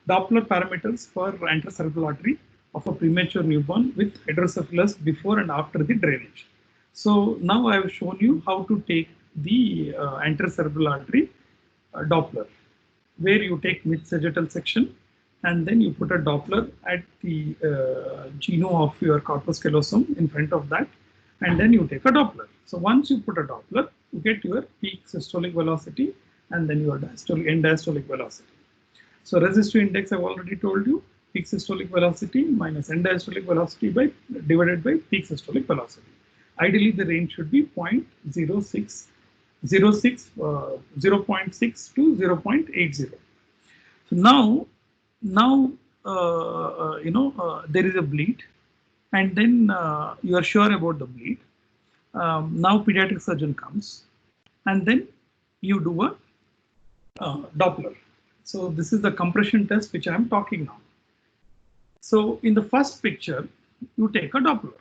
Doppler parameters for anterocerebral artery of a premature newborn with hydrocephalus before and after the drainage. So now I have shown you how to take the anterocerebral artery Doppler, where you take mid-sagittal section and then you put a Doppler at the geno of your corpus callosum in front of that, and then you take a Doppler. So once you put a Doppler, you get your peak systolic velocity and then your diastolic, end diastolic velocity. So resistive index I've already told you, peak systolic velocity minus end diastolic velocity divided by peak systolic velocity. Ideally, the range should be 0.06 to 0.80. So now there is a bleed, and then you are sure about the bleed. Now pediatric surgeon comes, and then you do a Doppler. So this is the compression test which I am talking now. So in the first picture, you take a Doppler,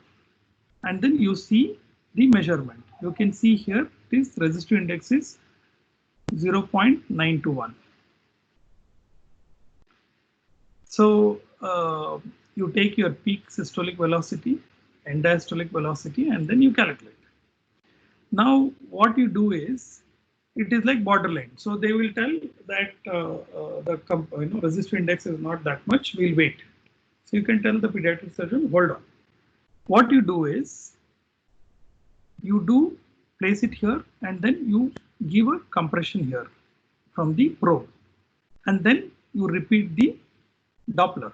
and then you see the measurement. You can see here this resistive index is 0.921. So you take your peak systolic velocity, end diastolic velocity, and then you calculate. Now what you do is, it is like borderline. So they will tell that the resistive index is not that much, we'll wait. So you can tell the pediatric surgeon, hold on. What you do is, you do place it here and then you give a compression here from the probe, and then you repeat the Doppler.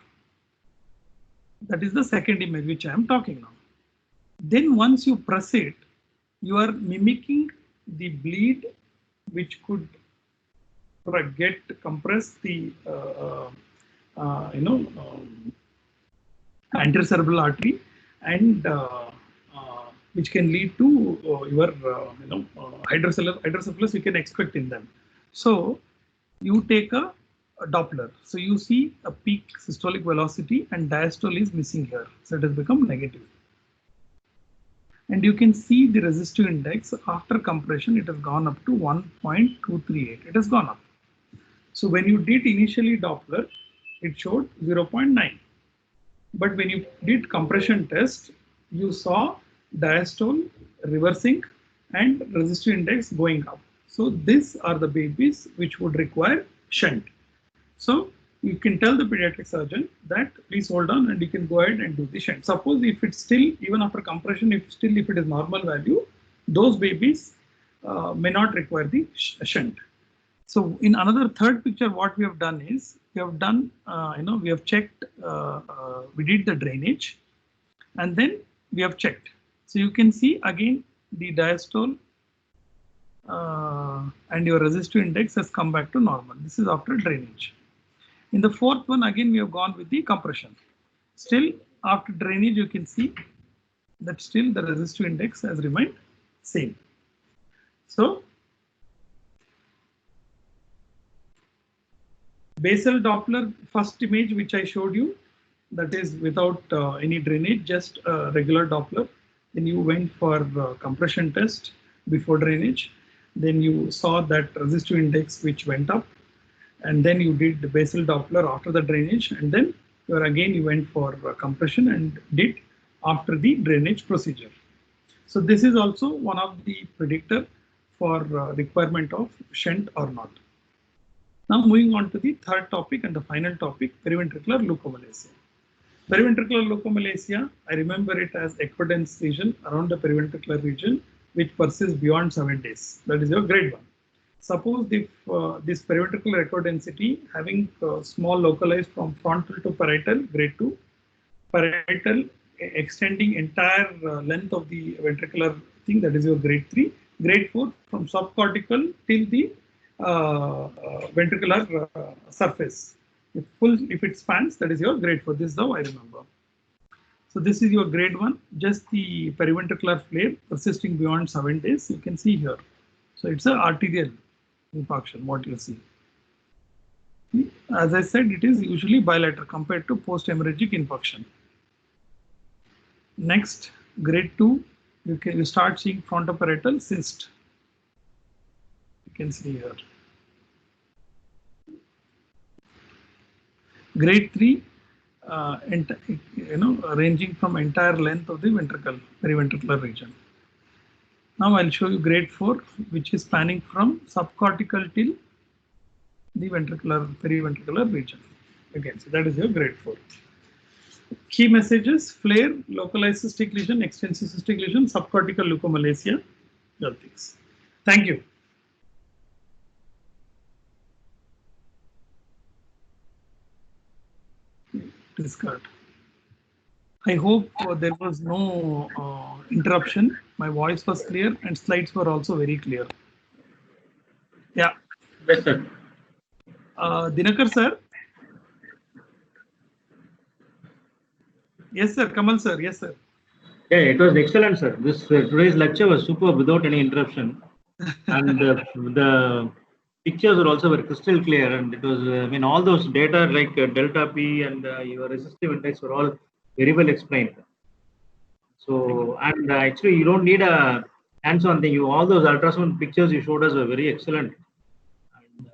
That is the second image which I am talking now. Then once you press it, you are mimicking the bleed which could compress the anterocerebral artery, and which can lead to your hydrocephalus you can expect in them. So you take a Doppler. So you see a peak systolic velocity and diastole is missing here. So it has become negative. And you can see the resistive index after compression, it has gone up to 1.238. It has gone up. So when you did initially Doppler, it showed 0.9. But when you did compression test, you saw diastole reversing and resistive index going up. So these are the babies which would require shunt. So you can tell the pediatric surgeon that please hold on, and you can go ahead and do the shunt. Suppose if it's still, even after compression, if it is normal value, those babies may not require the shunt. So in another third picture, what we have done is, we have done, we have checked, we did the drainage, and then we have checked. So you can see again the diastole and your resistive index has come back to normal. This is after drainage. In the fourth one, again, we have gone with the compression. Still, after drainage, you can see that still the resistive index has remained same. So, basal Doppler, first image which I showed you, that is without any drainage, just regular Doppler. Then you went for compression test before drainage. Then you saw that resistive index which went up. And then you did the basal Doppler after the drainage, and then you went for compression and did after the drainage procedure. So this is also one of the predictor for requirement of shunt or not. Now moving on to the third topic and the final topic, periventricular leukomalacia. Periventricular leukomalacia, I remember it as equidens lesion around the periventricular region which persists beyond 7 days. That is your grade 1. Suppose if this periventricular equidensity having small localized from frontal to parietal, grade 2, parietal extending entire length of the ventricular thing, that is your grade 3, grade 4 from subcortical till the ventricular surface. If it spans, that is your grade 4. This is how I remember. So this is your grade 1, just the periventricular flare persisting beyond 7 days. You can see here. So it's an arterial infarction, what you see. As I said, it is usually bilateral compared to post-hemorrhagic infarction. Next, grade 2, you start seeing frontoparietal cyst. You can see here. Grade 3, ranging from entire length of the ventricle, periventricular region. Now I'll show you grade 4, which is spanning from subcortical till the periventricular region. Again, so that is your grade 4. Key messages: flare, localized cystic lesion, extensive cystic lesion, subcortical leukomalacia, all things. Thank you. Discard. I hope there was no interruption. My voice was clear and slides were also very clear. Yeah.
Yes, sir.
Dinakar sir. Yes, sir. Kamal sir. Yes, sir.
Yeah, it was excellent, sir. This today's lecture was superb without any interruption, and the pictures were also very crystal clear. And it was, I mean, all those data like delta P and your resistive index were all very well explained. So, and actually, you don't need a hands-on thing. All those ultrasound pictures you showed us were very excellent. And,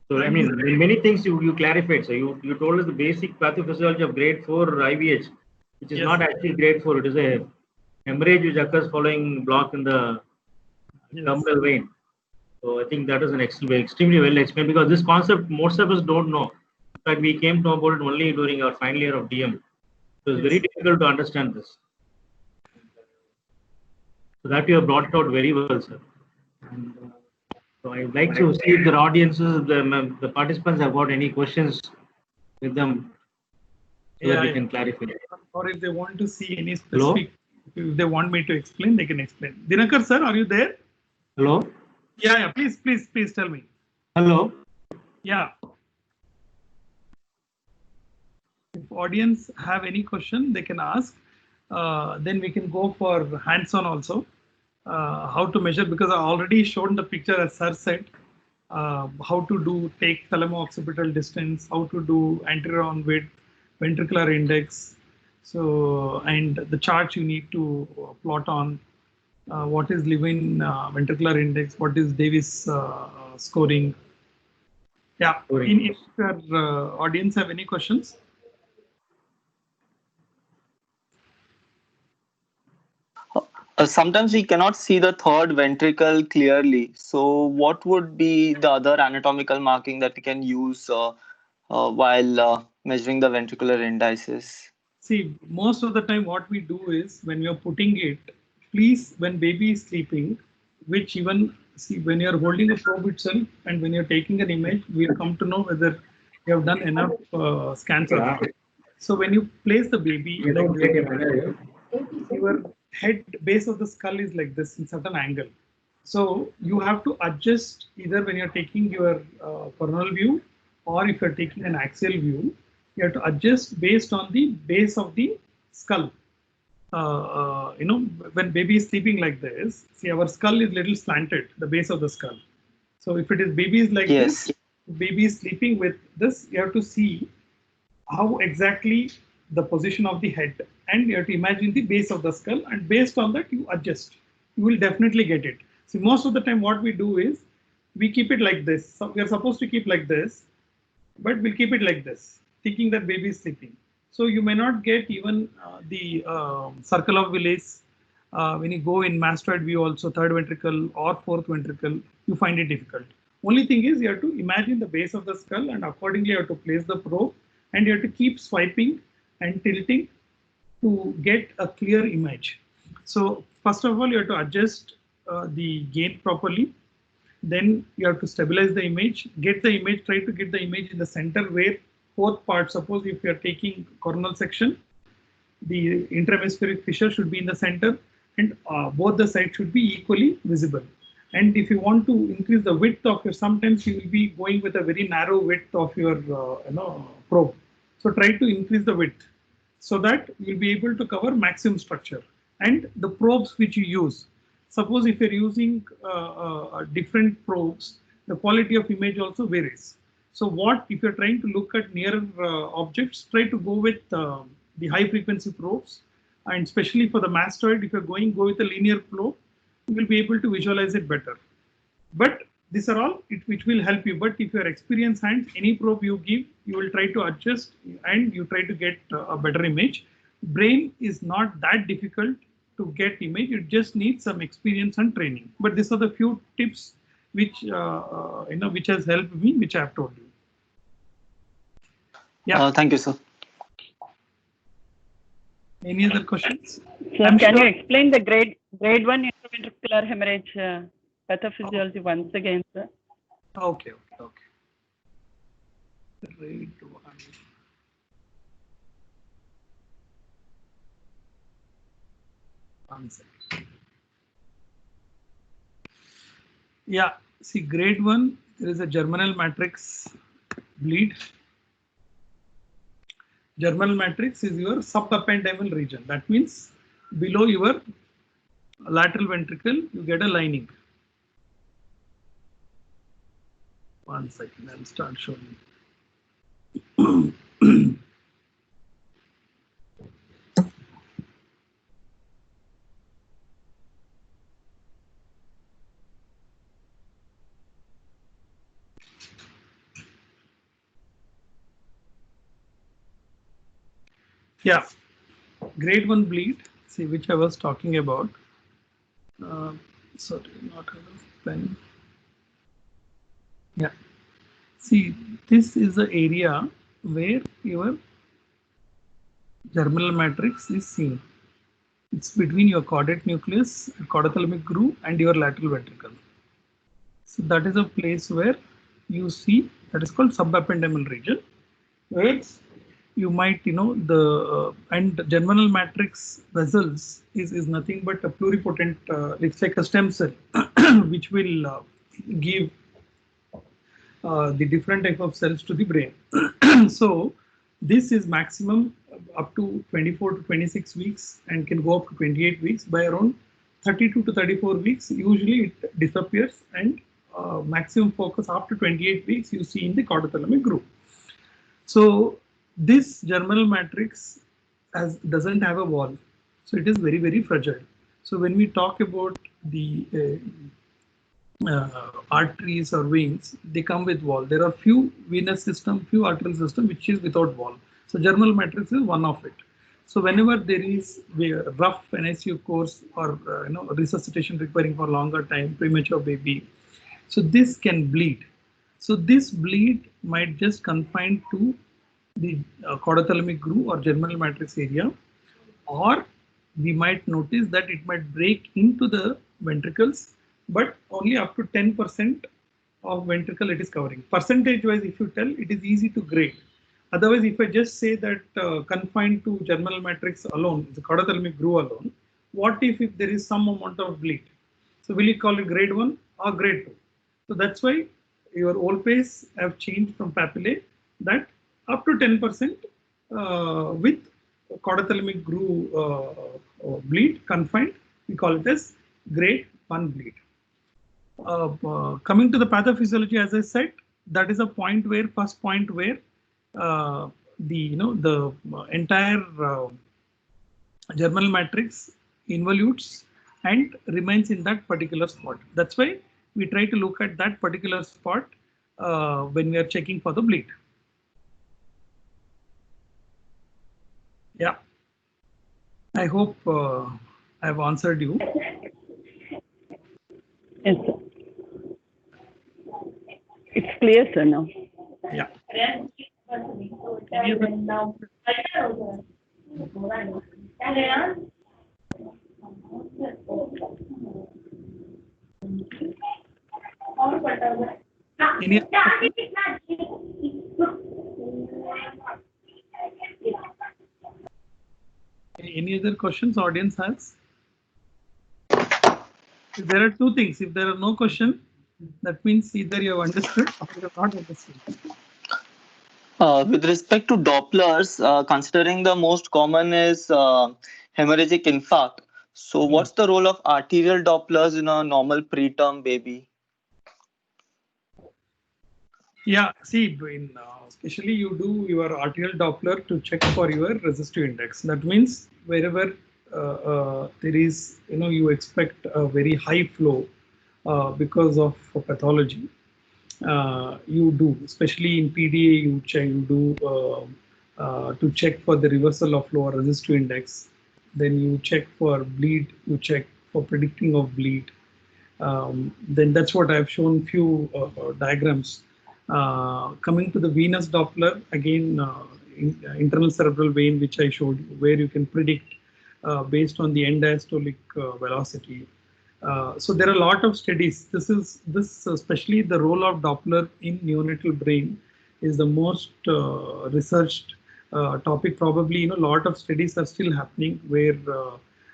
so, I mean, many things you clarified. So, you told us the basic pathophysiology of grade 4 IVH, which is not actually grade 4. It is a hemorrhage which occurs following block in the terminal vein. So, I think that is an extremely well explained, because this concept most of us don't know. In fact, we came to know about it only during our final year of DM. So, it's very difficult to understand this. So that you have brought it out very well, sir. And, so I'd like to see if the audiences, the participants have got any questions with them, so that we can clarify.
Or if they want to see any specific, if they want me to explain, they can explain. Dinakar sir, are you there?
Hello?
Yeah, please tell me.
Hello?
Yeah. If audience have any question, they can ask. Then we can go for hands-on also. How to measure, because I already shown the picture as sir said. How to take thalamo-occipital distance, how to do anterior on width, ventricular index. So, and the charts you need to plot on. What is Levin ventricular index? What is Davis scoring? Yeah. If your audience have any questions.
Sometimes we cannot see the third ventricle clearly. So what would be the other anatomical marking that we can use while measuring the ventricular indices?
See, most of the time what we do is, when you're putting it, please, when baby is sleeping, which even, see, when you're holding a probe itself and when you're taking an image, we'll come to know whether you have done enough scans. So when you place the baby, your head base of the skull is like this in certain angle. So you have to adjust either when you're taking your coronal view, or if you're taking an axial view, you have to adjust based on the base of the skull. When baby is sleeping like this, see, our skull is little slanted, the base of the skull. So if it is baby is like this, baby is sleeping with this, you have to see how exactly the position of the head, and you have to imagine the base of the skull, and based on that you adjust. You will definitely get it. See, most of the time what we do is we keep it like this. So we are supposed to keep like this, but we'll keep it like this, thinking that baby is sleeping. So you may not get even the circle of Willis. When you go in mastoid view also, third ventricle or fourth ventricle, you find it difficult. Only thing is you have to imagine the base of the skull and accordingly you have to place the probe and you have to keep swiping and tilting to get a clear image. So first of all, you have to adjust the gain properly. Then you have to stabilize the image, get the image, try to get the image in the center where both parts, suppose if you are taking coronal section, the intrahemispheric fissure should be in the center and both the sides should be equally visible. And if you want to increase the width of your, sometimes you will be going with a very narrow width of your probe. So try to increase the width so that you'll be able to cover maximum structure. And the probes which you use, suppose if you're using different probes, the quality of image also varies. So what if you're trying to look at nearer objects, try to go with the high frequency probes, and especially for the mastoid, if you're go with a linear probe, you will be able to visualize it better. But these are all which will help you. But if you're experienced hands, any probe you give, you will try to adjust and you try to get a better image. Brain is not that difficult to get image. It just needs some experience and training. But these are the few tips which which has helped me, which I have told you. Yeah.
Thank you, sir.
Any other questions?
Sir, can you explain the grade 1 intraventricular hemorrhage pathophysiology once again, sir?
Okay. Grade 1. One second. Yeah, see, grade 1, there is a germinal matrix bleed. Germinal matrix is your subependymal region. That means below your lateral ventricle, you get a lining. One second, I'll start showing. Yeah, grade 1 bleed, see, which I was talking about. Sorry, not enough pen. Yeah, see, this is the area where your germinal matrix is seen. It's between your caudate nucleus, caudothalamic groove, and your lateral ventricle. So that is a place where you see, that is called subependymal region, where you might, and germinal matrix vessels is nothing but a pluripotent, it's like a stem cell, which will give the different type of cells to the brain. So this is maximum up to 24 to 26 weeks and can go up to 28 weeks. By around 32 to 34 weeks, usually it disappears, and maximum focus after 28 weeks you see in the caudothalamic groove. So this germinal matrix doesn't have a wall, so it is very, very fragile. So when we talk about the arteries or veins, they come with wall. There are few venous system, few arterial system which is without wall. So germinal matrix is one of it. So whenever there is a rough NICU course or resuscitation requiring for longer time, premature baby, so this can bleed. So this bleed might just confine to the caudothalamic groove or germinal matrix area, or we might notice that it might break into the ventricles, but only up to 10% of ventricle it is covering. Percentage wise, if you tell, it is easy to grade. Otherwise, if I just say that confined to germinal matrix alone, the caudothalamic groove alone, what if there is some amount of bleed? So will you call it grade 1 or grade 2? So that's why your Olpace have changed from papillae that up to 10% with caudothalamic groove bleed confined, we call it as grade 1 bleed. Coming to the pathophysiology, as I said, that is a point where, first point where the entire germinal matrix involutes and remains in that particular spot. That's why we try to look at that particular spot when we are checking for the bleed. Yeah, I hope I have answered you.
Yes, sir. clear, sir, now.
Yeah. Any Any other questions audience has? If there are two things. If there are no question, that means either you have understood or you have not understood.
With respect to Dopplers, considering the most common is hemorrhagic infarct. So, what's the role of arterial Dopplers in a normal preterm baby?
Yeah, see, especially you do your arterial Doppler to check for your resistive index. That means wherever there is, you expect a very high flow because of pathology. You do, especially in PDA, you do to check for the reversal of flow or resistive index. Then you check for bleed, you check for predicting of bleed. Then that's what I've shown few diagrams. Coming to the venous Doppler, again, internal cerebral vein, which I showed you, where you can predict based on the end diastolic velocity. So there are a lot of studies. This especially the role of Doppler in neonatal brain is the most researched topic. Probably, a lot of studies are still happening where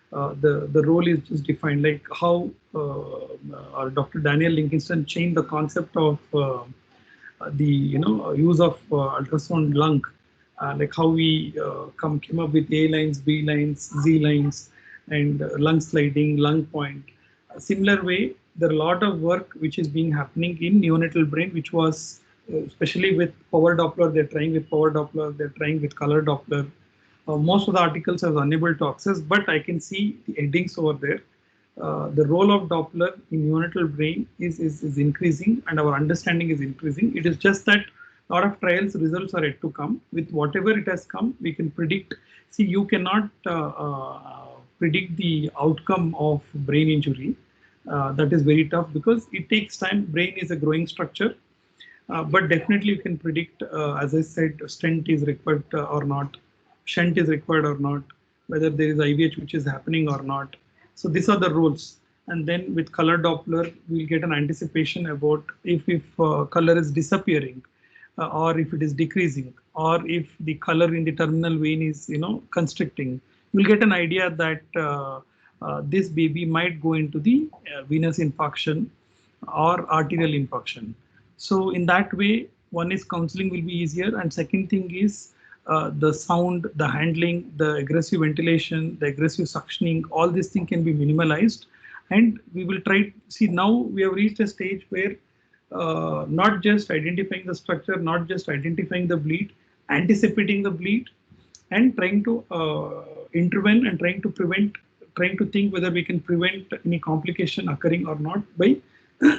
the role is just defined, like how Dr. Daniel Livingston changed the concept of the use of ultrasound lung, like how we came up with A lines, B lines, Z lines, and lung sliding, lung point. A similar way, there are a lot of work which is being happening in neonatal brain, which was especially with power Doppler. They're trying with power Doppler. They're trying with color Doppler. Most of the articles I was unable to access, but I can see the headings over there. The role of Doppler in neonatal brain is increasing, and our understanding is increasing. It is just that a lot of trials results are yet to come. With whatever it has come, we can predict. See, you cannot predict the outcome of brain injury. That is very tough because it takes time. Brain is a growing structure, but definitely you can predict, as I said, stent is required or not, shunt is required or not, whether there is IVH which is happening or not. So these are the rules. And then with color Doppler, we'll get an anticipation about if color is disappearing or if it is decreasing, or if the color in the terminal vein is constricting. You'll get an idea that this baby might go into the venous infarction or arterial infarction. So in that way, one is counseling will be easier, and second thing is the sound, the handling, the aggressive ventilation, the aggressive suctioning, all these things can be minimalized. And we will try, see, now we have reached a stage where not just identifying the structure, not just identifying the bleed, anticipating the bleed, and trying to intervene and trying to prevent, trying to think whether we can prevent any complication occurring or not by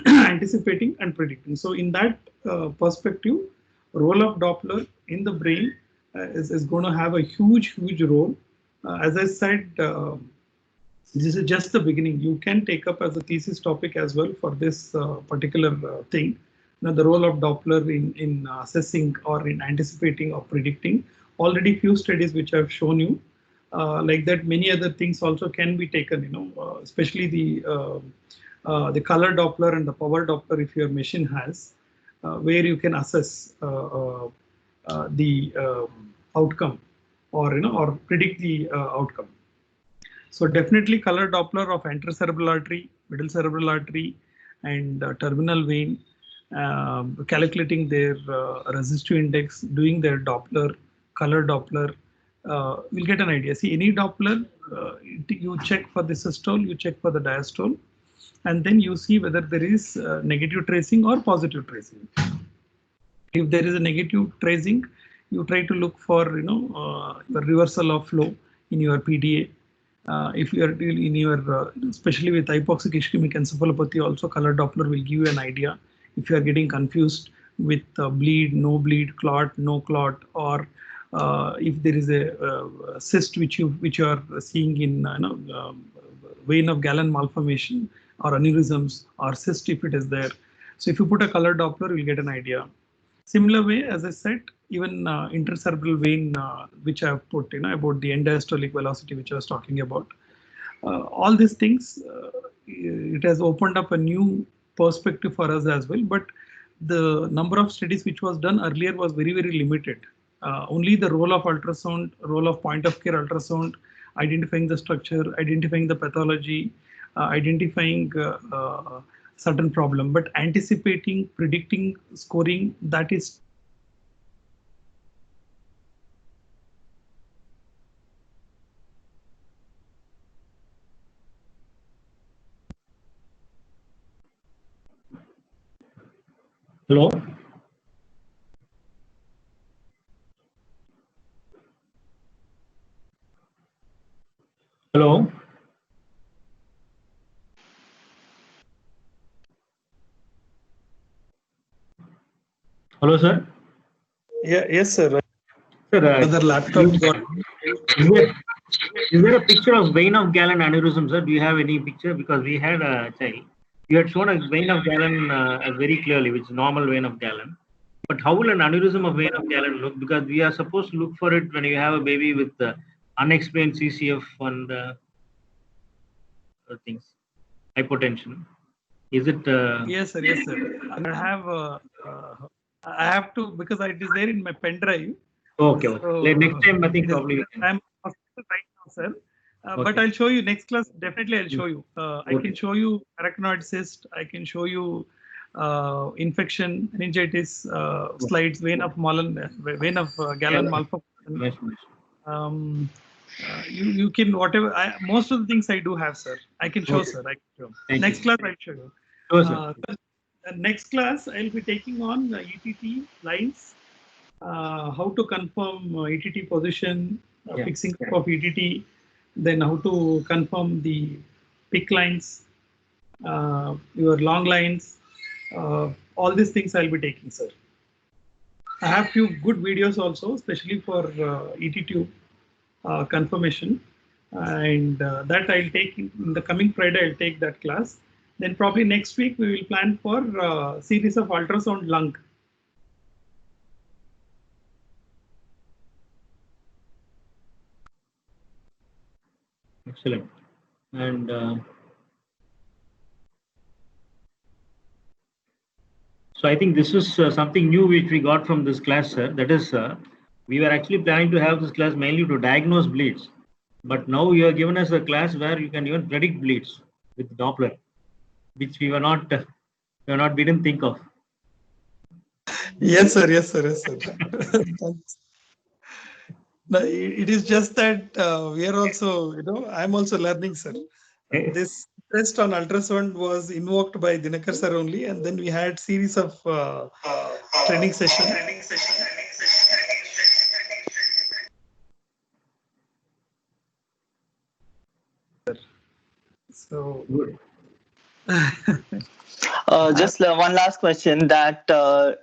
anticipating and predicting. So in that perspective, role of Doppler in the brain is going to have a huge role. As I said, this is just the beginning. You can take up as a thesis topic as well for this particular thing. The role of Doppler in assessing or in anticipating or predicting. Already few studies which I've shown you. Like that, many other things also can be taken. Especially the color Doppler and the power Doppler, if your machine has, where you can assess the outcome or predict the outcome. So definitely color Doppler of anterior cerebral artery, middle cerebral artery, and terminal vein, calculating their resistive index, doing their Doppler, color Doppler, we'll get an idea. See, any Doppler, you check for the systole, you check for the diastole, and then you see whether there is negative tracing or positive tracing. If there is a negative tracing, you try to look for the reversal of flow in your PDA. If you are in your, especially with hypoxic ischemic encephalopathy, also color Doppler will give you an idea. If you are getting confused with bleed, no bleed, clot, no clot, or if there is a cyst which you are seeing in vein of Galen malformation or aneurysms or cyst if it is there. So if you put a color Doppler, you'll get an idea. Similar way, as I said, even intercerebral vein, which I have put, about the end diastolic velocity, which I was talking about. All these things, it has opened up a new perspective for us as well. But the number of studies which was done earlier was very, very limited. Only the role of ultrasound, role of point of care ultrasound, identifying the structure, identifying the pathology, identifying certain problem, but anticipating, predicting, scoring, that is
Hello? Hello? Hello, sir?
Yeah, yes, sir.
Sir,
Other laptop got.
Is there a picture of vein of Galen aneurysm, sir? Do you have any picture? Because we had a child. You had shown a vein of Galen very clearly, which is normal vein of Galen. But how will an aneurysm of vein of Galen look? Because we are supposed to look for it when you have a baby with unexplained CCF and things, hypotension. Is it?
Yes, sir. Yes, sir. I have to, because it is there in my pen drive.
Okay.
So,
Next time, I think probably.
I'm right now, sir.
Okay.
But I'll show you next class. Definitely, I'll show you. I can show you arachnoid cyst. I can show you infection, meningitis, slides, vein of vein of Galen malformation. You can whatever. Most of the things I do have, sir. I can show, sir. I can show. Next class, I'll show you.
Sure, sir.
Next class, I'll be taking on ETT lines, how to confirm ETT position, fixing of ETT, then how to confirm the PIC lines, your long lines, all these things I'll be taking, sir. I have few good videos also, especially for ET tube confirmation, and that I'll take in the coming Friday. I'll take that class. Then probably next week we will plan for series of ultrasound lung.
Excellent. And so I think this is something new which we got from this class, sir. That is, we were actually planning to have this class mainly to diagnose bleeds. But now you have given us a class where you can even predict bleeds with Doppler, which we didn't think of.
Yes, sir. Yes, sir. Yes, sir. No, it is just that we are also, I'm also learning, sir. This test on ultrasound was invoked by Dinakar sir only, and then we had series of training sessions. So
good.
Just one last question: that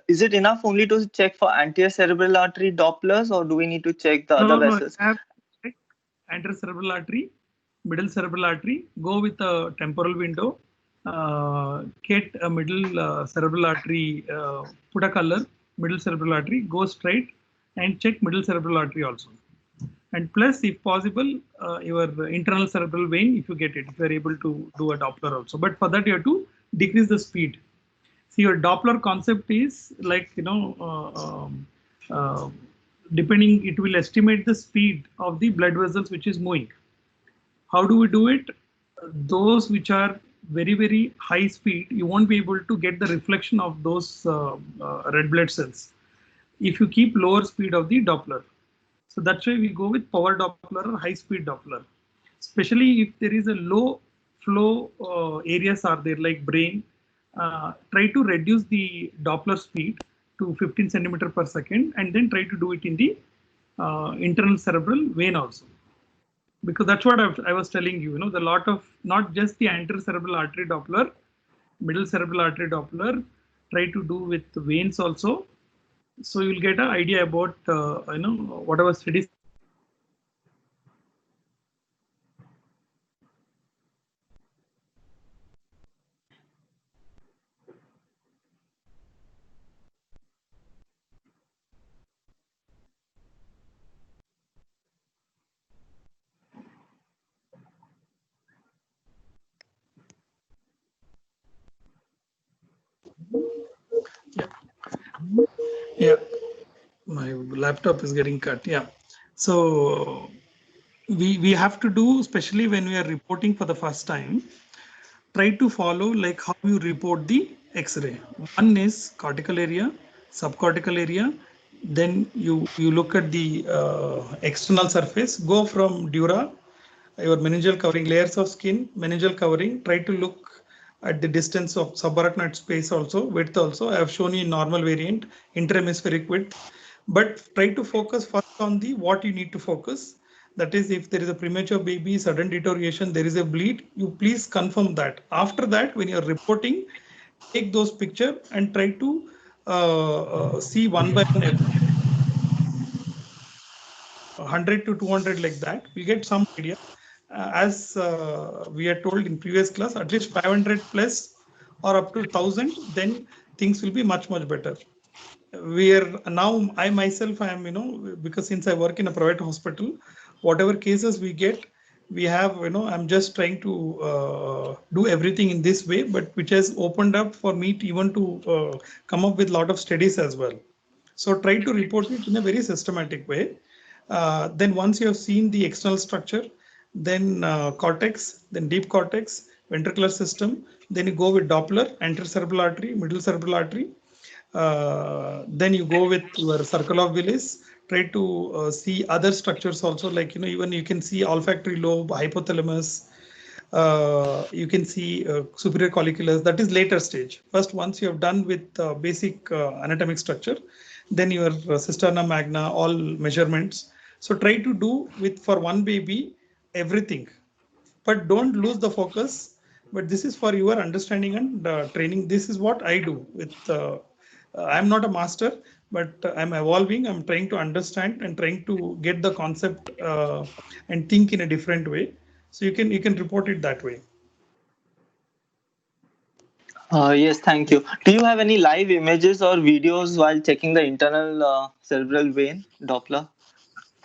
is it enough only to check for anterior cerebral artery Dopplers, or do we need to check the other vessels?
I have to check anterior cerebral artery, middle cerebral artery. Go with a temporal window. Get a middle cerebral artery. Put a color. Middle cerebral artery. Go straight and check middle cerebral artery also. And plus, if possible, your internal cerebral vein, if you get it, if you are able to do a Doppler also. But for that, you have to decrease the speed. See, your Doppler concept is like, depending, it will estimate the speed of the blood vessels which is moving. How do we do it? Those which are very, very high speed, you won't be able to get the reflection of those red blood cells if you keep lower speed of the Doppler. So that's why we go with power Doppler or high speed Doppler. Especially if there is a low flow areas are there like brain, try to reduce the Doppler speed to 15 centimeter per second and then try to do it in the internal cerebral vein also. Because that's what I was telling you, the lot of, not just the anterior cerebral artery Doppler, middle cerebral artery Doppler, try to do with the veins also. So you'll get an idea about, whatever studies. Yeah, my laptop is getting cut. Yeah, so we have to do, especially when we are reporting for the first time, try to follow like how you report the X-ray. One is cortical area, subcortical area. Then you look at the external surface. Go from dura, your meningeal covering, layers of skin, meningeal covering. Try to look at the distance of subarachnoid space also, width also. I have shown you normal variant, interhemispheric width. But try to focus first on the what you need to focus. That is, if there is a premature baby, sudden deterioration, there is a bleed, you please confirm that. After that, when you're reporting, take those picture and try to see one by one, 100 to 200 like that. We get some idea. As we are told in previous class, at least 500 plus or up to 1000, then things will be much better. We are now, I myself, I am, because since I work in a private hospital, whatever cases we get, we have, I'm just trying to do everything in this way, but which has opened up for me to even to come up with a lot of studies as well. So try to report it in a very systematic way. Then once you have seen the external structure, then cortex, then deep cortex, ventricular system, then you go with Doppler, anterior cerebral artery, middle cerebral artery. Then you go with your circle of Willis, try to see other structures also, like, even you can see olfactory lobe, hypothalamus, you can see superior colliculus. That is later stage. First, once you have done with basic anatomic structure, then your cisterna magna, all measurements. So try to do with, for one baby, everything, but don't lose the focus. But this is for your understanding and training. This is what I do with, I'm not a master, but I'm evolving. I'm trying to understand and trying to get the concept and think in a different way. So you can report it that way.
Yes, thank you. Do you have any live images or videos while checking the internal cerebral vein, Doppler?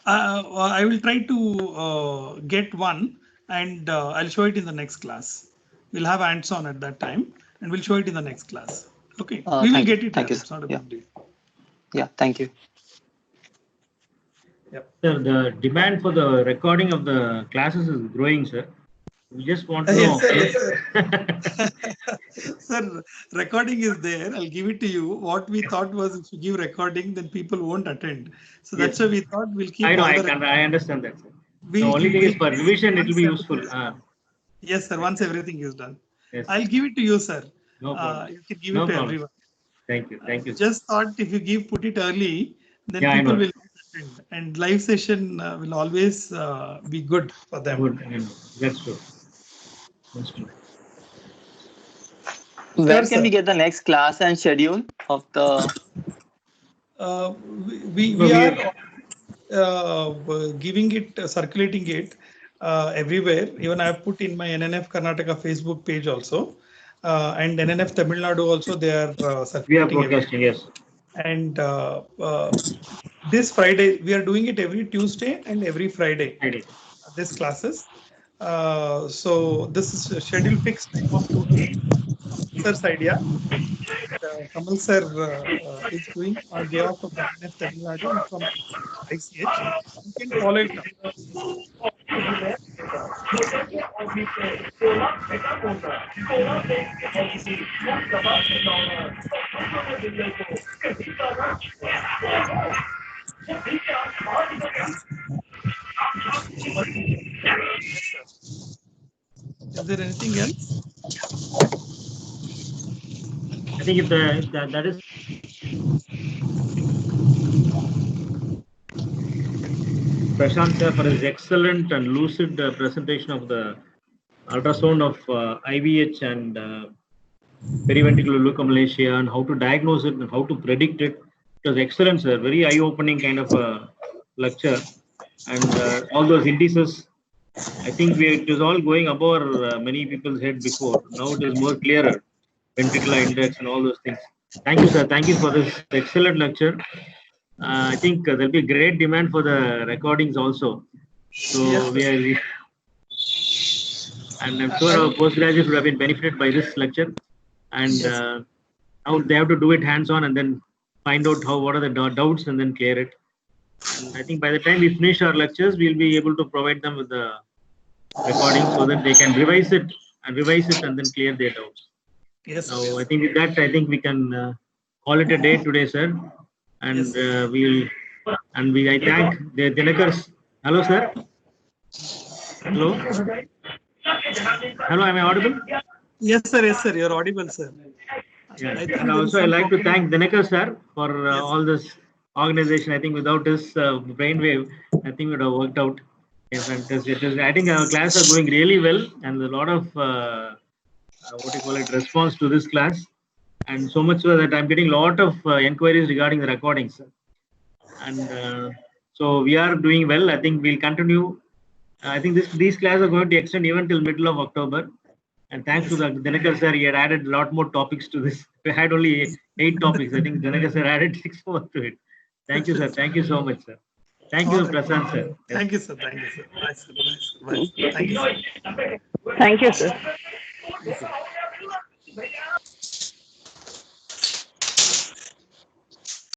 I will try to get one, and I'll show it in the next class. We'll have hands-on at that time, and we'll show it in the next class. Okay, we will get it.
Thank you.
It's not a big deal.
Yeah, thank you.
Yep.
Sir, the demand for the recording of the classes is growing, sir. We just want to know.
Yes, sir. Sir, recording is there. I'll give it to you. What we thought was, if you give recording, then people won't attend. So that's why we thought we'll keep.
I know, I understand that, sir. The only thing is for revision, it will be useful.
Yes, sir. Once everything is done.
Yes.
I'll give it to you, sir.
No problem.
You can give it to everyone.
Thank you. Thank you.
Just thought if you put it early, then people will attend. And live session will always be good for them.
Good. That's true. That's true.
Where can we get the next class and schedule of the?
We are giving it, circulating it everywhere. Even I have put in my NNF Karnataka Facebook page also, and NNF Tamil Nadu also. They are circulating.
We are broadcasting, yes.
And this Friday we are doing it every Tuesday and every Friday. This classes. So this is a schedule fixed time of 2 days. Sir's idea. Kamal sir is doing on behalf of the NNF Tamil Nadu and from ICH. You can follow it up. Is there anything else?
I think that is. Prashant sir for his excellent and lucid presentation of the ultrasound of IVH and periventricular leukomalacia and how to diagnose it and how to predict it. It was excellent, sir. Very eye-opening kind of lecture, and all those indices. I think it was all going above many people's head before. Now it is more clearer. Ventricular index and all those things. Thank you, sir. Thank you for this excellent lecture. I think there'll be great demand for the recordings also. So and I'm sure our postgraduates would have been benefited by this lecture. And Now they have to do it hands-on and then find out what are the doubts and then clear it. And I think by the time we finish our lectures, we'll be able to provide them with the recording so that they can revise it and then clear their doubts.
Yes.
So I think with that, I think we can call it a day today, sir. And I thank the Dinakars. Hello, sir. Hello. Hello, am I audible?
Yes, sir. Yes, sir. You're audible, sir.
Yeah. And also, I'd like to thank Dinakar, sir, for all this organization. I think without his brainwave, I think it would have worked out. Yeah, fantastic. I think our class are going really well, and a lot of response to this class, and so much so that I'm getting a lot of inquiries regarding the recordings. And so we are doing well. I think we'll continue. I think these classes are going to extend even till middle of October. And thanks to the Dinakar sir, he had added a lot more topics to this. We had only 8 topics. I think Dinakar sir added 6 more to it. Thank you, sir. Thank you so much, sir. Thank you, Prasad sir. Yes.
Thank you, sir. Thank you, sir. Nice, sir. Nice. Thank you, sir.
Thank you, sir.
Yes, sir.